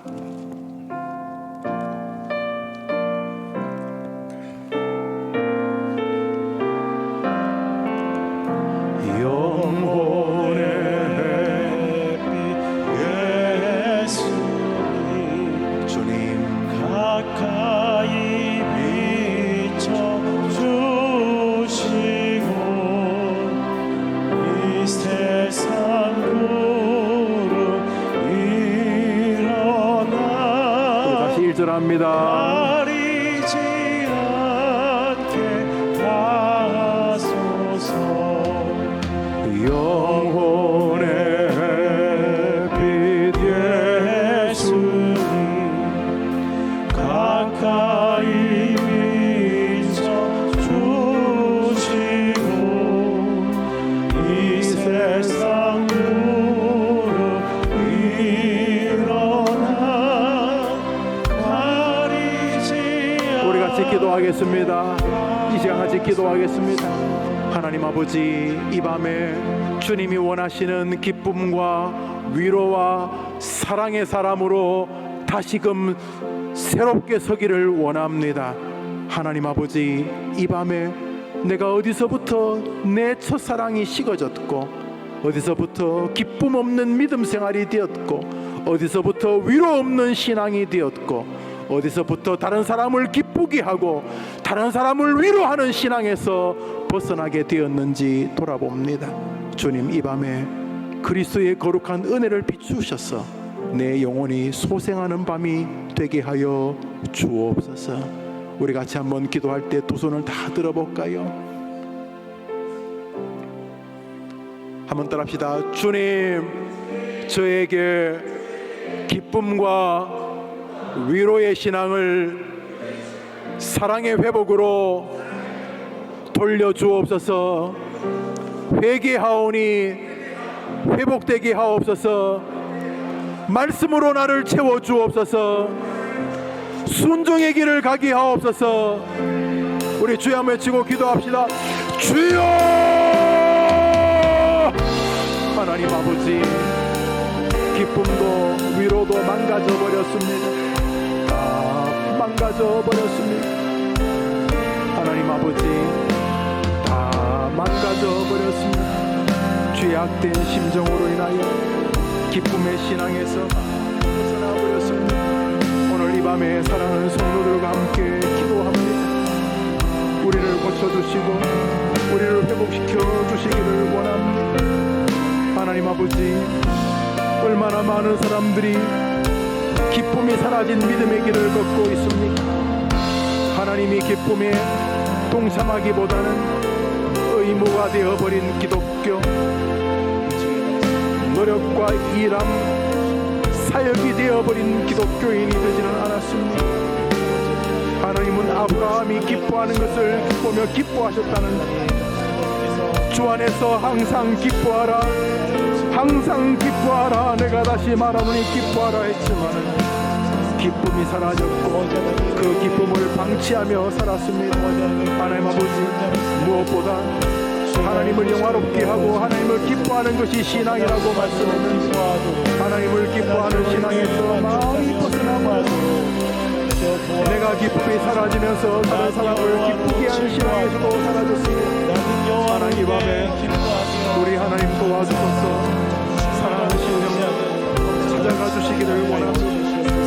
가리지 않게 하소서. 영혼의 빛 예수님 가까이 비춰 주시고 이 세상 무릎 일어나 기도하겠습니다. 이 시간 같이 기도하겠습니다. 하나님 아버지, 이 밤에 주님이 원하시는 기쁨과 위로와 사랑의 사람으로 다시금 새롭게 서기를 원합니다. 하나님 아버지, 이 밤에 내가 어디서부터 내 첫사랑이 식어졌고 어디서부터 기쁨 없는 믿음 생활이 되었고 어디서부터 위로 없는 신앙이 되었고 어디서부터 다른 사람을 기쁘게 하고 다른 사람을 위로하는 신앙에서 벗어나게 되었는지 돌아봅니다. 주님, 이 밤에 그리스도의 거룩한 은혜를 비추셔서 내 영혼이 소생하는 밤이 되게 하여 주옵소서. 우리 같이 한번 기도할 때 두 손을 다 들어볼까요? 한번 따라합시다. 주님, 저에게 기쁨과 위로의 신앙을 사랑의 회복으로 돌려주옵소서. 회개하오니 회복되게 하옵소서. 말씀으로 나를 채워주옵소서. 순종의 길을 가게 하옵소서. 우리 주여 한번 외치고 기도합시다. 주여! 하나님 아버지, 기쁨도 위로도 망가져 버렸습니다. 다 망가져 버렸습니다. 하나님 아버지, 다 망가져 버렸습니다. 죄악된 심정으로 인하여 기쁨의 신앙에서 벗어나 버렸습니다. 오늘 이 밤에 사랑하는 성도들과 함께 기도합니다. 우리를 고쳐주시고 우리를 회복시켜 주시기를 원합니다. 하나님 아버지, 얼마나 많은 사람들이 기쁨이 사라진 믿음의 길을 걷고 있습니까? 하나님이 기쁨에 동참하기보다는 의무가 되어버린 기독교, 노력과 일함, 사역이 되어버린 기독교인이 되지는 않았습니다. 하나님은 아브라함이 기뻐하는 것을 보며 기뻐하셨다는 주 안에서 항상 기뻐하라, 항상 기뻐하라, 내가 다시 말하노니 기뻐하라 했지만 기쁨이 사라졌고 그 기쁨을 방치하며 살았습니다. 하나님 아버지, 무엇보다 하나님을 영화롭게 하고 하나님을 기뻐하는 것이 신앙이라고 말씀했는데 하나님을 기뻐하는 신앙에서 마음이 벗어나고 내가 기쁨이 사라지면서 다른 사람을 기쁘게 하는 신앙에서도 사라졌습니다. 하나님, 이 밤에 우리 하나님 도와주셔서 사랑하는 심령 찾아가 주시기를 원합니다.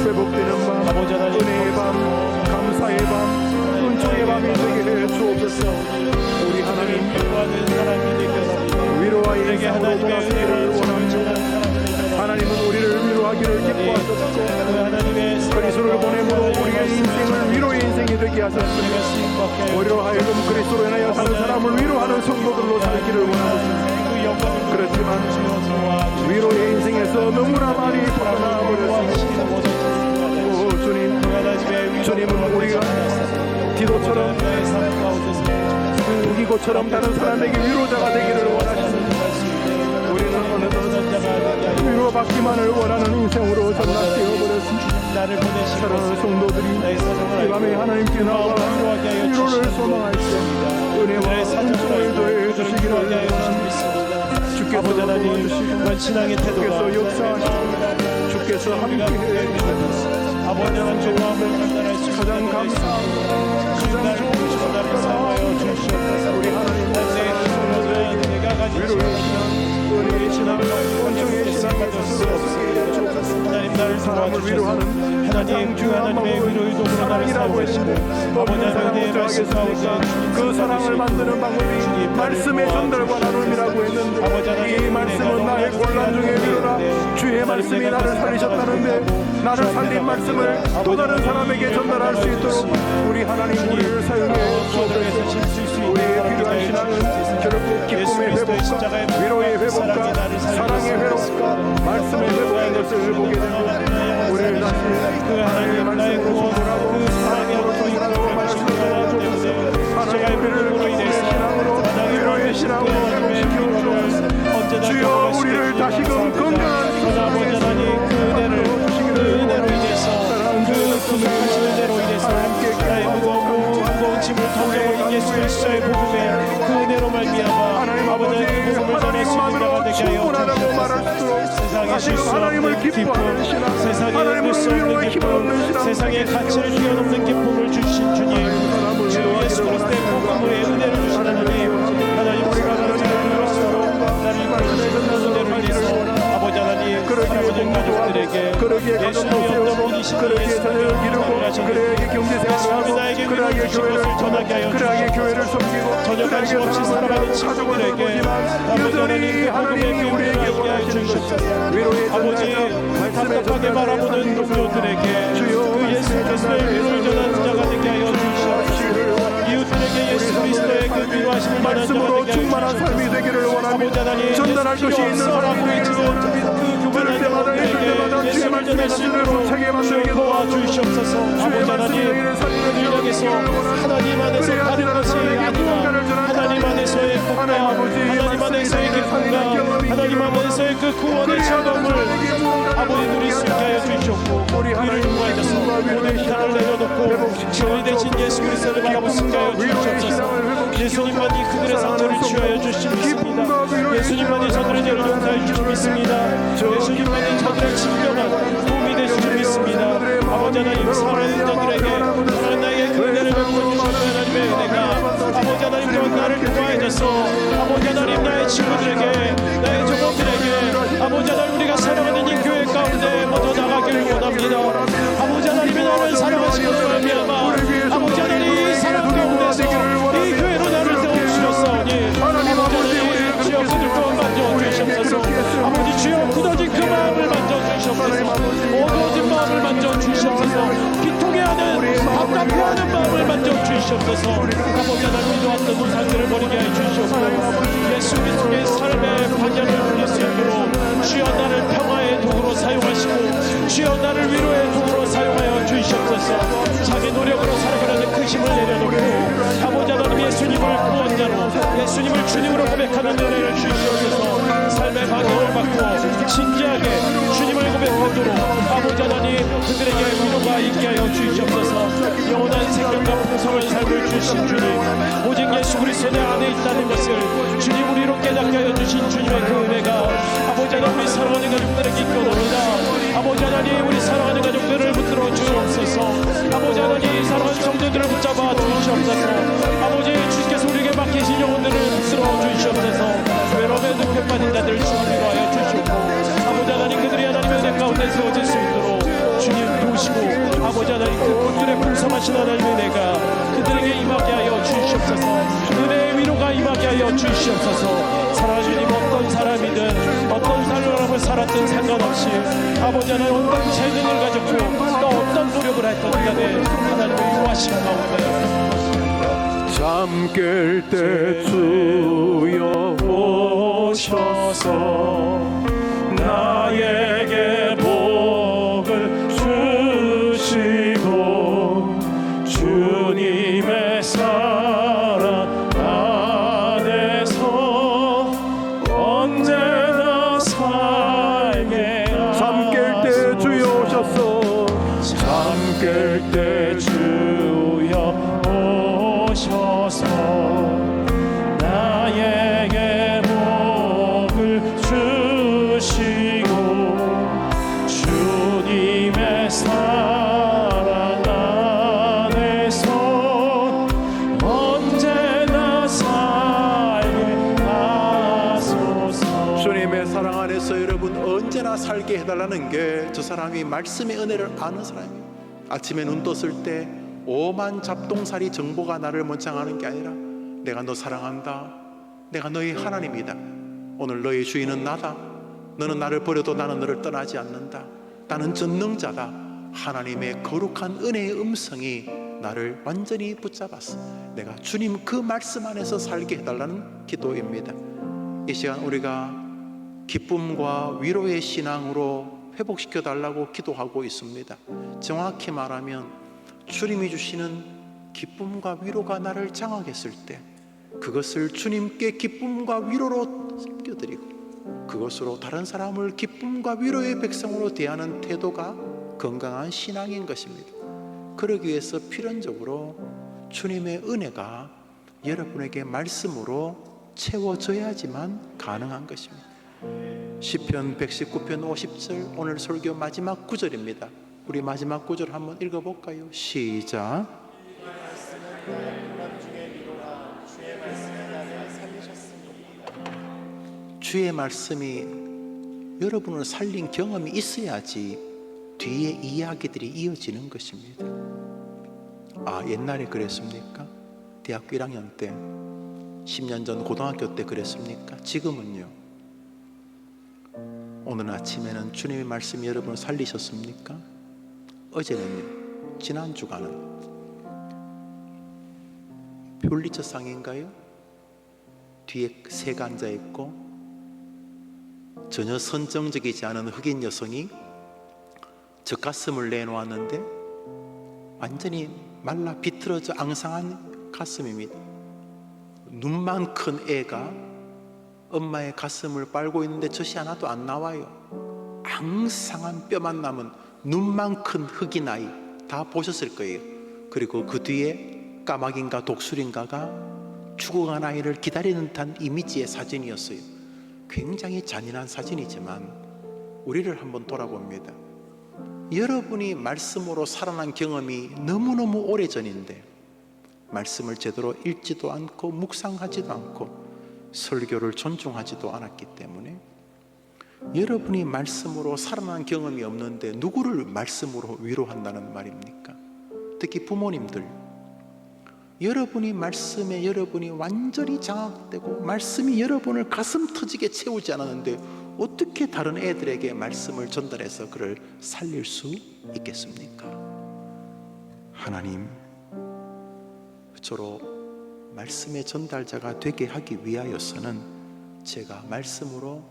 회복되는 밤, 은혜의 밤, 감사의 밤, 은총의 밤이 되게 해 주옵소서. 우리 하나님 위로와 인상으로 돌아서기를 원합니다. 하나님은 우리를 위로하기를 기뻐하셨고 그리스도를 보내므로 우리의 인생을 위로의 인생이 되게 하셨습니다. 우리로 하여금 그리스도로 인하여 다른 사람을 위로하는 성도들로 살기를 원합니다. 그렇지만 위로의 인생에서 너무나 많이 벗어나 버렸습니다. 오 주님, 주님은 우리가 디도처럼 우기고처럼 다른 사람에게 위로자가 되기를 원하십니다. 우리는 어느덧 위로받기만을 원하는 인생으로 전락되어 버렸습니다. 사랑하는 성도들이 이 밤에 하나님께 나와 위로를 소망할 때 은혜와 은총을 더해 주시기를 원합니다. 주께서 도와주시고 주께서 역사하시고 주께서 함께해 주시고 아버지 하나님 가장 감사합니다. 가장 좋은 시간을 우리 하나님 위로의 신앙, 은혜의 신앙, 은총의 신앙을 하나님 나를 사람을 위로하는 하나님 주 하나님의 위로의 도구로 나를 사용하시고 없는 사랑을 더하겠습니까? 그 사랑을 만드는 방법이 말씀의 전달과 나눔이라고 했는데 이 말씀은 나의 곤란 중에 위로라. 주의 말씀이 나를 살리셨다는데 나를 살린 말씀을 또 다른 사람에게 전달할 수 있도록 우리 하나님 우리를 사용해 주옵소서. 우리의 필요한 신앙은 결국 기쁨의 회복과 위로의 회복과 사랑의 회복과 말씀의 회복인 것을 보게 되고 우리를 다시 하나님의 말씀으로 돌아오고 사랑으로 돌아오고 말씀으로 주옵소서. 하나님 우리를 기쁨의 신앙으로 위로의 신앙으로 회복시켜 주옵소서. 주여 우리를 다시금 건강한 인생으로 그 은혜로 인해서 그 하시는 대로 인해서 나의 무거운 짐을 던져버린 예수 그리스도의 복음에 그 은혜로 말미암아 아버지 그 복음을 전할 수 있는 자가 되게 하여 주옵소서. 세상에 쉴 수 없는 기쁨, 세상에 볼 수 없는 기쁨, 세상에 가치를 뛰어넘는 기쁨을 주신 주님, 주 예수 그리스도의 복음의 은혜를 주신 하나님 우리가 나를 이끌어주시는 은혜로 인해서 아버지 하나님 사랑하는 가족들에게 예수의 영접이 그러기에 자녀를 기르고 그러기에 경제생활을 하고 그러기에 교회를 전하게 하여 그러기에 교회를 섬기고 전혀 관심 없이 살아가는 친구들에게 여전히 하나님이 우리에게 원하시는 것 위로의 아버지 답답하게 바라보는 동료들에게 그 예수 그리스도의 위로를 전하는 자가 되게 하여 주시옵소서. 이웃들에게 그들에게 예수 그리스도의 그 위로하심을 받는 자가 말씀으로 되게 충만한 하여 삶이 되기를 아버지 원합니다. 하나님, 전달할 것이 있는 사람들이 그 교만한 때마다 영혼들에게 주의 예수를 말씀을 전할 수 있도록 못하게 만들기도 도와주시옵소서. 아버지 하나님, 그들 향해서 하나님 안에서 다른 것이 아니라 하나님 안에서의 복과 하나님 안에서의 기쁨과 하나님 안에서의 그 구원의 체험을 아버지 누릴 수 있게 하여 주시옵고, 그를 구하셔서 오늘 비난을 내려놓고 주의 대신 예수 그리스도를 바라볼 수 있게 하여 주시옵소서. 예수님만이 그들의 상처를 치유하여 주실 수 있습니다. 예수님만이 저들의 죄를 용서해 주실 수 있습니다. 예수님만이 저들의 진정한 도움이 되실 수 있습니다. 아버지 하나님, 사랑하는 자들에게 하나님 나에게 그 은혜를 베풀어 주시는 하나님의 은혜가 아버지 하나님 또한 나를 구하여줘서 아버지 하나님 나의 친구들에게 나의 종업들에게 아버지 하나님 우리가 사랑하는 이 교회 가운데 먼저 나가기를 원합니다. 아버지 하나님이 나를 사랑하시는 말미암아 아버지 하나님 이 사랑 가운데서 이 교회로 나를 세워주셨사오니 아버지 하나님 주여 그들 또한 만져주시옵소서. 아버지 주여 굳어진 그 마음을 만져주시옵소서. 어두워진 마음을 만져주시옵소서. 비통해하는 답답해하는 마음을 만져주시옵소서. 아버지 하나님 놓았던 우상들을 버리게 하여 주시옵소서. 예수 그리스도의 삶의 반전을 누릴 수 있도록 주여 나를 평화의 도구로 사용하시고 주여 나를 위로의 도구로 사용하여 주시옵소서. 자기 노력으로 살아가려는 그 힘을 내려놓고 아버지 하나님 예수님을 구원자로 예수님을 주님으로 고백하는 은혜를 주시옵소서. 삶의 방향을 바꾸어 진지하게 주님을 고백하도록 아버지 하나님 그들에게 위로가 있게 하여 주시옵소서. 영원한 생명과 풍성한 삶을 주신 주님, 오직 예수 그리스도 내 안에 있다는 것을 주님 우리로 깨닫게 하여 주신 주님의 그 은혜가 아버지 하나님 우리 사랑하는 가족들에게 있거니와 아버지 하나님 우리 사랑하는 가족들을 붙들어 주옵소서. 아버지 하나님 사랑하는 성도들을 붙잡아 주시옵소서. 아버지 주께서 우리에게 맡기신 영혼들을 붙들어 주시옵소서. 외로움에 늪에 빠진 자들 주님으로 하여 주시옵고 아버지 하나님 그들이 하나님의 은혜 가운데 세워질 수 있도록 주님 도우시고 아버지 하나님 그 그들의 풍성하신 하나님의 은혜가 그들에게 임하게 하여 주시옵소서. 은혜의 위로가 임하게 하여 주시옵소서. 사랑하는 주님, 어떤 사람이든 어떤 삶을 살았든 상관없이 아버지 하나님 어떤 재능을 가졌고 또 어떤 노력을 했든 간에 하나님의 유하심 가운데 잠깰 때 주여 오셔서 나에게 복을 주시고 주님의 사랑 안에서 언제나 살게 잠깰 때 주여 오셔서 잠깰 때 주여 오셔서 나에게 복을 주시고 주님의 사랑 안에서 언제나 살게 하소서. 주님의 사랑 안에서 여러분 언제나 살게 해달라는 게 저 사람이 말씀의 은혜를 아는 사람이에요. 아침에 눈 떴을 때 오만 잡동사리 정보가 나를 먼창하는 게 아니라 내가 너 사랑한다, 내가 너의 하나님이다, 오늘 너의 주인은 나다, 너는 나를 버려도 나는 너를 떠나지 않는다, 나는 전능자다. 하나님의 거룩한 은혜의 음성이 나를 완전히 붙잡았어. 내가 주님 그 말씀 안에서 살게 해달라는 기도입니다. 이 시간 우리가 기쁨과 위로의 신앙으로 회복시켜 달라고 기도하고 있습니다. 정확히 말하면 주님이 주시는 기쁨과 위로가 나를 장악했을 때 그것을 주님께 기쁨과 위로로 섬겨드리고 그것으로 다른 사람을 기쁨과 위로의 백성으로 대하는 태도가 건강한 신앙인 것입니다. 그러기 위해서 필연적으로 주님의 은혜가 여러분에게 말씀으로 채워져야지만 가능한 것입니다. 시편 119편 50절 오늘 설교 마지막 구절입니다. 우리 마지막 구절 한번 읽어볼까요? 시작. 주의 말씀이 여러분을 살린 경험이 있어야지 뒤에 이야기들이 이어지는 것입니다. 아, 옛날에 그랬습니까? 대학교 1학년 때, 10년 전 고등학교 때 그랬습니까? 지금은요? 오늘 아침에는 주님의 말씀이 여러분을 살리셨습니까? 어제는요? 지난 주간은 퓰리처상인가요? 뒤에 새가 앉아 있고 전혀 선정적이지 않은 흑인 여성이 젖가슴을 내놓았는데 완전히 말라 비틀어져 앙상한 가슴입니다. 눈만 큰 애가 엄마의 가슴을 빨고 있는데 젖이 하나도 안 나와요. 앙상한 뼈만 남은 눈만 큰 흑인 아이, 다 보셨을 거예요. 그리고 그 뒤에 까마귀인가 독수리인가가 죽어간 아이를 기다리는 듯한 이미지의 사진이었어요. 굉장히 잔인한 사진이지만 우리를 한번 돌아봅니다. 여러분이 말씀으로 살아난 경험이 너무너무 오래전인데 말씀을 제대로 읽지도 않고 묵상하지도 않고 설교를 존중하지도 않았기 때문에 여러분이 말씀으로 살아난 경험이 없는데 누구를 말씀으로 위로한다는 말입니까? 특히 부모님들, 여러분이 말씀에 여러분이 완전히 장악되고 말씀이 여러분을 가슴 터지게 채우지 않았는데 어떻게 다른 애들에게 말씀을 전달해서 그를 살릴 수 있겠습니까? 하나님, 저로 말씀의 전달자가 되게 하기 위하여서는 제가 말씀으로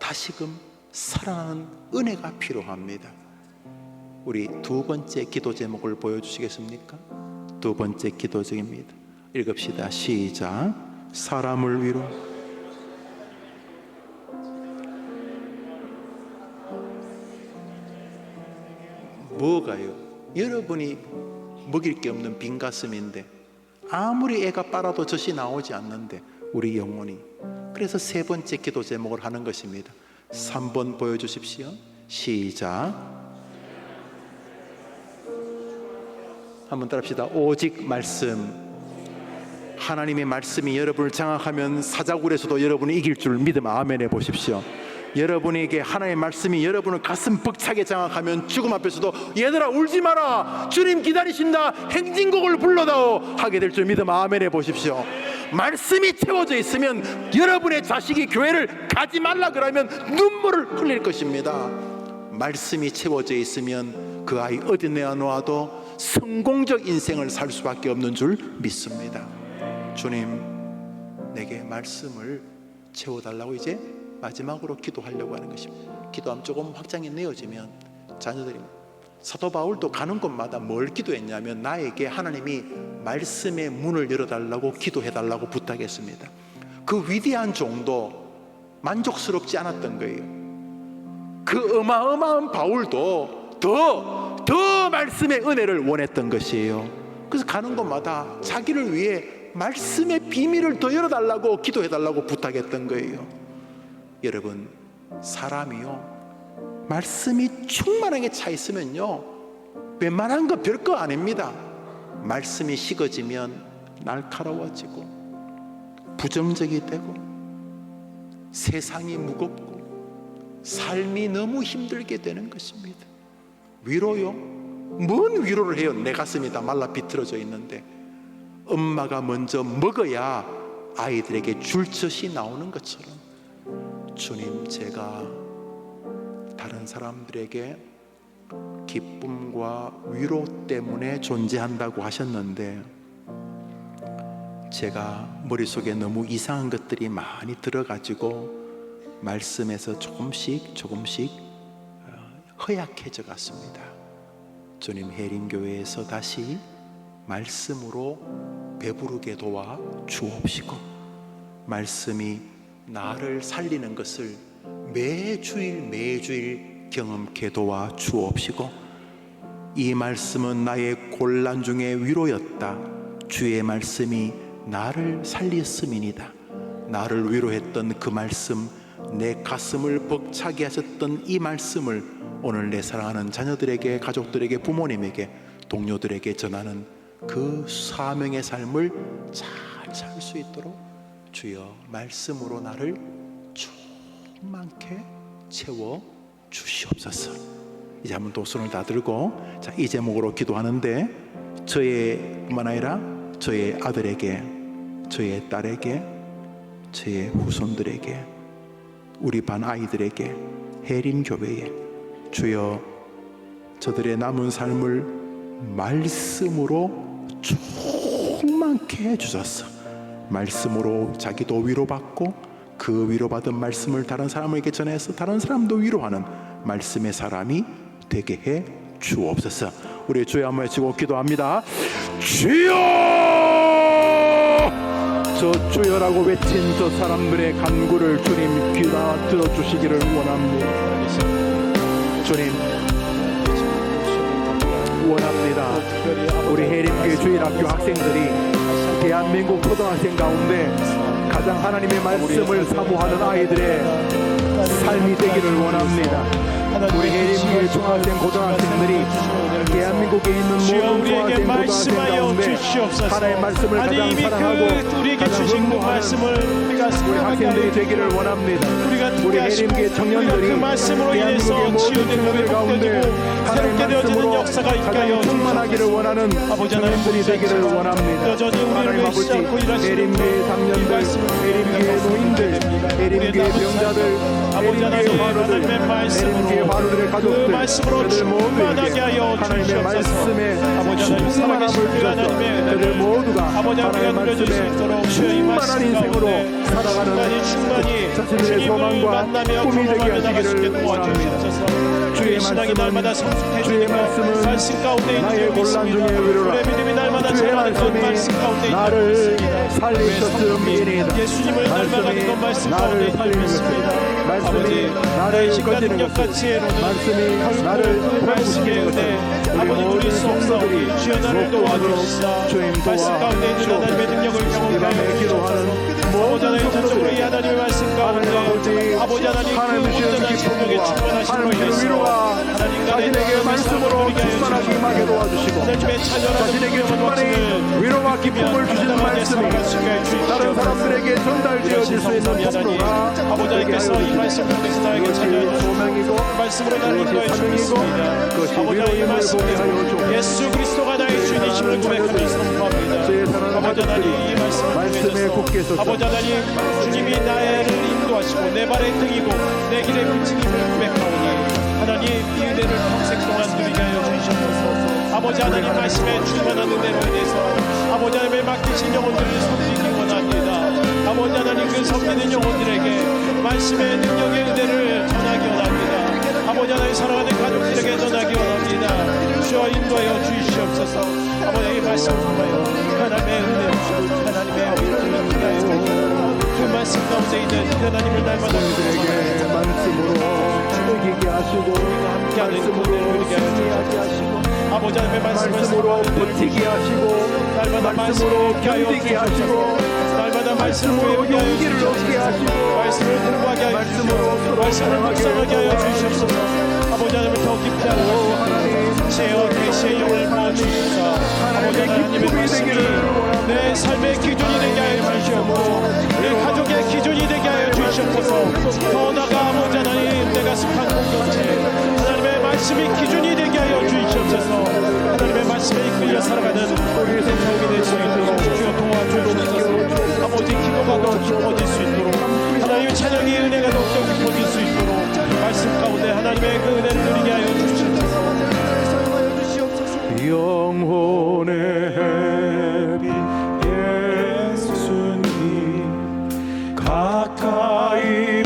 다시금 살아나는 은혜가 필요합니다. 우리 두 번째 기도 제목을 보여주시겠습니까? 두 번째 기도 제목입니다. 읽읍시다. 시작. 사람을 위로 뭐가요? 여러분이 먹일 게 없는 빈 가슴인데 아무리 애가 빨아도 젖이 나오지 않는데 우리 영혼이, 그래서 세 번째 기도 제목을 하는 것입니다. 3번 보여주십시오. 시작. 한번 따라합시다. 오직 말씀. 하나님의 말씀이 여러분을 장악하면 사자굴에서도 여러분이 이길 줄 믿음 아멘 해보십시오. 여러분에게 하나님의 말씀이 여러분을 가슴 벅차게 장악하면 죽음 앞에서도 얘들아 울지 마라, 주님 기다리신다, 행진곡을 불러다오 하게 될 줄 믿음 아멘 해보십시오. 말씀이 채워져 있으면 여러분의 자식이 교회를 가지 말라 그러면 눈물을 흘릴 것입니다. 말씀이 채워져 있으면 그 아이 어디 내어놓아도 성공적 인생을 살 수밖에 없는 줄 믿습니다. 주님, 내게 말씀을 채워달라고 이제 마지막으로 기도하려고 하는 것입니다. 기도하면 조금 확장이 내어지면 자녀들이, 사도 바울도 가는 곳마다 뭘 기도했냐면 나에게 하나님이 말씀의 문을 열어달라고 기도해달라고 부탁했습니다. 그 위대한 종도 만족스럽지 않았던 거예요. 그 어마어마한 바울도 더 말씀의 은혜를 원했던 것이에요. 그래서 가는 곳마다 자기를 위해 말씀의 비밀을 더 열어달라고 기도해달라고 부탁했던 거예요. 여러분, 사람이요 말씀이 충만하게 차 있으면요 웬만한 거 별거 아닙니다. 말씀이 식어지면 날카로워지고 부정적이 되고 세상이 무겁고 삶이 너무 힘들게 되는 것입니다. 위로요? 뭔 위로를 해요? 내 가슴이 다 말라 비틀어져 있는데 엄마가 먼저 먹어야 아이들에게 줄 젖이 나오는 것처럼 주님, 제가 다른 사람들에게 기쁨과 위로 때문에 존재한다고 하셨는데 제가 머릿속에 너무 이상한 것들이 많이 들어가지고 말씀에서 조금씩 허약해져 갔습니다. 주님, 해림교회에서 다시 말씀으로 배부르게 도와 주옵시고 말씀이 나를 살리는 것을 매주일 경험케 도와 주옵시고 이 말씀은 나의 곤란 중에 위로였다. 주의 말씀이 나를 살렸음이니이다. 나를 위로했던 그 말씀, 내 가슴을 벅차게 하셨던 이 말씀을 오늘 내 사랑하는 자녀들에게, 가족들에게, 부모님에게, 동료들에게 전하는 그 사명의 삶을 잘 살 수 있도록 주여 말씀으로 나를 충만케 채워 주시옵소서. 이제 한번 또 손을 다 들고 이 제목으로 기도하는데 저의 뿐만 아니라 저의 아들에게, 저의 딸에게, 저의 후손들에게, 우리 반 아이들에게, 해림교회에 주여 저들의 남은 삶을 말씀으로 충만케 끊게 해주소서. 말씀으로 자기도 위로받고 그 위로받은 말씀을 다른 사람에게 전해서 다른 사람도 위로하는 말씀의 사람이 되게 해 주옵소서. 우리 주여 한번 외치고 기도합니다. 주여! 저 주여라고 외친 저 사람들의 간구를 주님 귀다 들어주시기를 원합니다. 주님 원합니다. 우리 해림교회 주일학교 학생들이 대한민국 고등학생 가운데 가장 하나님의 말씀을 사모하는 아이들의 삶이 되기를 원합니다. 우리 해림교회 중학생 고등학생들이 대한민국에 있는 모든 중학생 고등학생 가운데 하나님의 말씀을 가장 사랑하고 가장 흠모하는 우리 학생들이 되기를 원합니다. 우리 해림교회 청년들이 대한민국의 모든 청년들 가운데 하나님의 말씀으로 가장 충만하기를 원하는 청년들이 되기를 원합니다. 하나님 아버지, 해림교회 장년들, 해림교회 노인들, 해림교회 병자들, 해림교회 화로들, 해림교회 화로들의 가족들, 그들 모두에게 하나님의 말씀에 충만함을 주셔서 그들 모두가 하나님의 말씀에 충만한 인생으로 살아가는 자신들의 소망과 꿈이 되게 하시기를 원합니다. 주의 말씀은 나의 곤란 중에 위로라. 주의 말씀이 나를 살리셨음이니이다. 말씀이 나를 살리는 것입니다. 말씀이 나를 거지는 것입니다. 말씀이 나를 회복시키는 것입니다. 우리 모든 성도들이 목도하도록 주님 도와주시옵소서. 이 밤에 기도하는 모든 성도들이 하나님 아버지 하나님 주시는 기쁨과 하나님 주시는 위로가 자신에게 말씀으로 충만하게 임하게 도와주시고 자신에게 충만히 위로와 기쁨을 주시는 말씀이 다른 사람들에게 전달되어질 수 있는 통로가 아버지께서 이 말씀 통해서 나에게 찾아주시고 소명이고 말씀으로 나를 인도해 사명이고 주셨습니다. 그것이 아버지 이 위로임을 말씀 보게 하여 주옵소서. 예수 그리스도가 나의 주님이심을 고백하며 선포합니다. 제 사랑하는 아버지 하나님 이 말씀을 말씀에 굳게 통해서 서서 아버지 하나님 주님이 나를 인도하시고 내 발의 등이고 내 길의 빛임을 고백하오니 하나님 이 은혜를 평생 동안 누리게 하여 주시옵소서. 아버지 하나님 말씀에 충만한 은혜로 인해서 아버지 하나님의 맡기신 영혼들을 섬기기 원합니다. 아버지 하나님 그 섬기는 영혼들에게 말씀의 능력의 은혜를 전하기 원합니다. 아버지 하나님 사랑하는 가족들에게 전하기 원합니다. 주여 인도하여 주시옵소서. 아버지 이 말씀을 통하여 하나님의 은혜로 하나님의 아버지를 통하여 그 말씀 가운데 있는 하나님을 날마다 저희들에게 말씀으로 이기게 하시고 말씀으로 승리하게 하시고 아버지 하나님의 말씀으로 버티게 하시고 말씀으로 견디게 하시고 날마다 말씀으로 용기를 얻게 하시고 말씀을 공부하게 하여 주시옵소서. 말씀을 묵상하게 하여 주시옵소서. 아버지 하나님을 더 깊이 알아가시고 제어 계시의 영을 모아주시옵소서. 아버지 하나님의 말씀이 내 삶의 기준이 되게 하여 주시옵소서. 내 가족의 기준이 되게 하여 주시옵소서. 더 나아가 아버지 하나님 내가 속한 공동체 하나님의 말씀이 기준이 되게 하여 주시옵소서. 하나님의 말씀에 이끌려 살아가는 우리 생명이 될 수 있도록 주여 도와주옵소서. 아버지 기도가 더 깊어질 수 있도록 하나님의 찬양의 은혜가 더욱더 깊어질 수 있도록 말씀 가운데 하나님의 그 은혜를 누리게 하여 주시옵소서. 영혼의 햇빛 예수님 가까이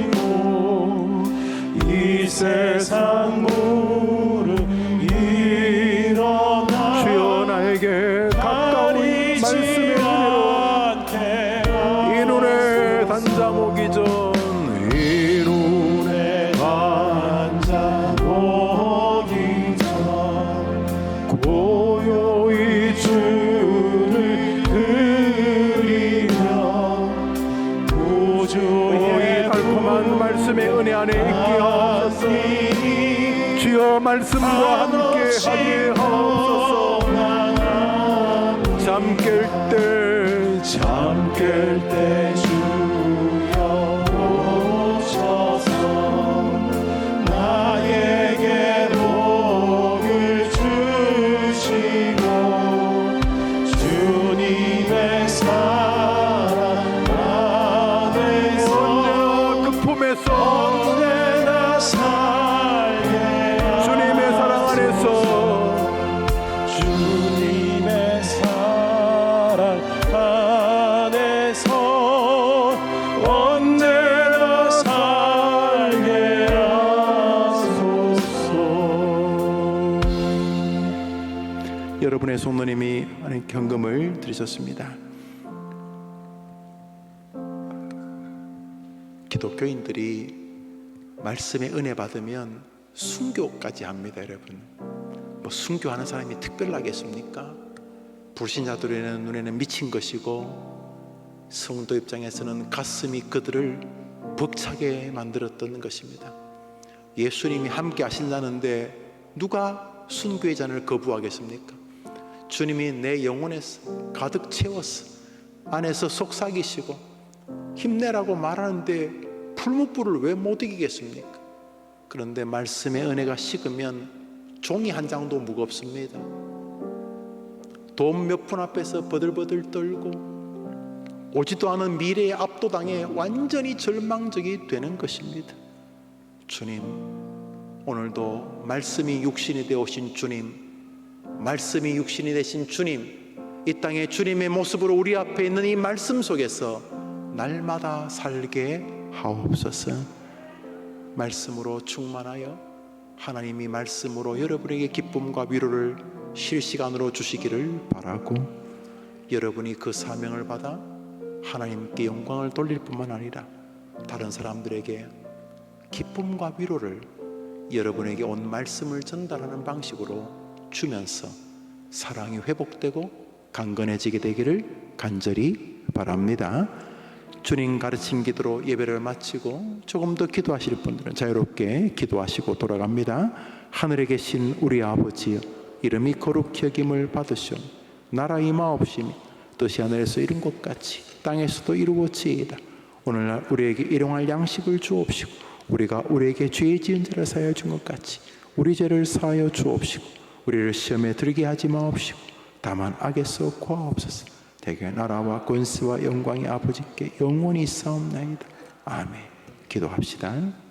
비춰주시고 이 세상 무릎 일어나 주여 나에게 가까운 말씀의 은혜로 이 눈에 단잠 오기 전 이 눈에 단잠 오기 전 고요히 주를 그리며 우주의 달콤한 말씀의 은혜 안에 있게 하옵소서. 주여 말씀과 함께 하게 하옵소서. 잠 깰 때 주여 오셔서 나에게 복을 주시고 주님의 사랑 안에서 그 품에서 언제나 살게 주님의 사랑 안에서 분의 성도님이 헌금을 드리셨습니다. 기독교인들이 말씀의 은혜 받으면 순교까지 합니다, 여러분. 뭐 순교하는 사람이 특별하겠습니까? 불신자들의 눈에는 미친 것이고 성도 입장에서는 가슴이 그들을 벅차게 만들었던 것입니다. 예수님이 함께 하신다는데 누가 순교의 잔을 거부하겠습니까? 주님이 내 영혼에서 가득 채워서 안에서 속삭이시고 힘내라고 말하는데 풀무불을 왜 못 이기겠습니까? 그런데 말씀의 은혜가 식으면 종이 한 장도 무겁습니다. 돈 몇 푼 앞에서 버들버들 떨고 오지도 않은 미래에 압도당해 완전히 절망적이 되는 것입니다. 주님, 오늘도 말씀이 육신이 되어 오신 주님, 말씀이 육신이 되신 주님, 이 땅에 주님의 모습으로 우리 앞에 있는 이 말씀 속에서 날마다 살게 하옵소서. 말씀으로 충만하여 하나님이 말씀으로 여러분에게 기쁨과 위로를 실시간으로 주시기를 바라고, 여러분이 그 사명을 받아 하나님께 영광을 돌릴 뿐만 아니라 다른 사람들에게 기쁨과 위로를 여러분에게 온 말씀을 전달하는 방식으로 주면서 사랑이 회복되고 강건해지게 되기를 간절히 바랍니다. 주님 가르친 기도로 예배를 마치고 조금 더 기도하실 분들은 자유롭게 기도하시고 돌아갑니다. 하늘에 계신 우리 아버지여, 이름이 거룩히 여김을 받으시오. 나라 임하옵시며 뜻이 하늘에서 이룬 것 같이 땅에서도 이루어지이다. 오늘날 우리에게 일용할 양식을 주옵시고 우리가 우리에게 죄 지은 자를 사하여 준 것 같이 우리 죄를 사하여 주옵시고 우리를 시험에 들게 하지 마옵시고 다만 악에서 구하옵소서. 대개 나라와 권세와 영광이 아버지께 영원히 있사옵나이다. 아멘. 기도합시다.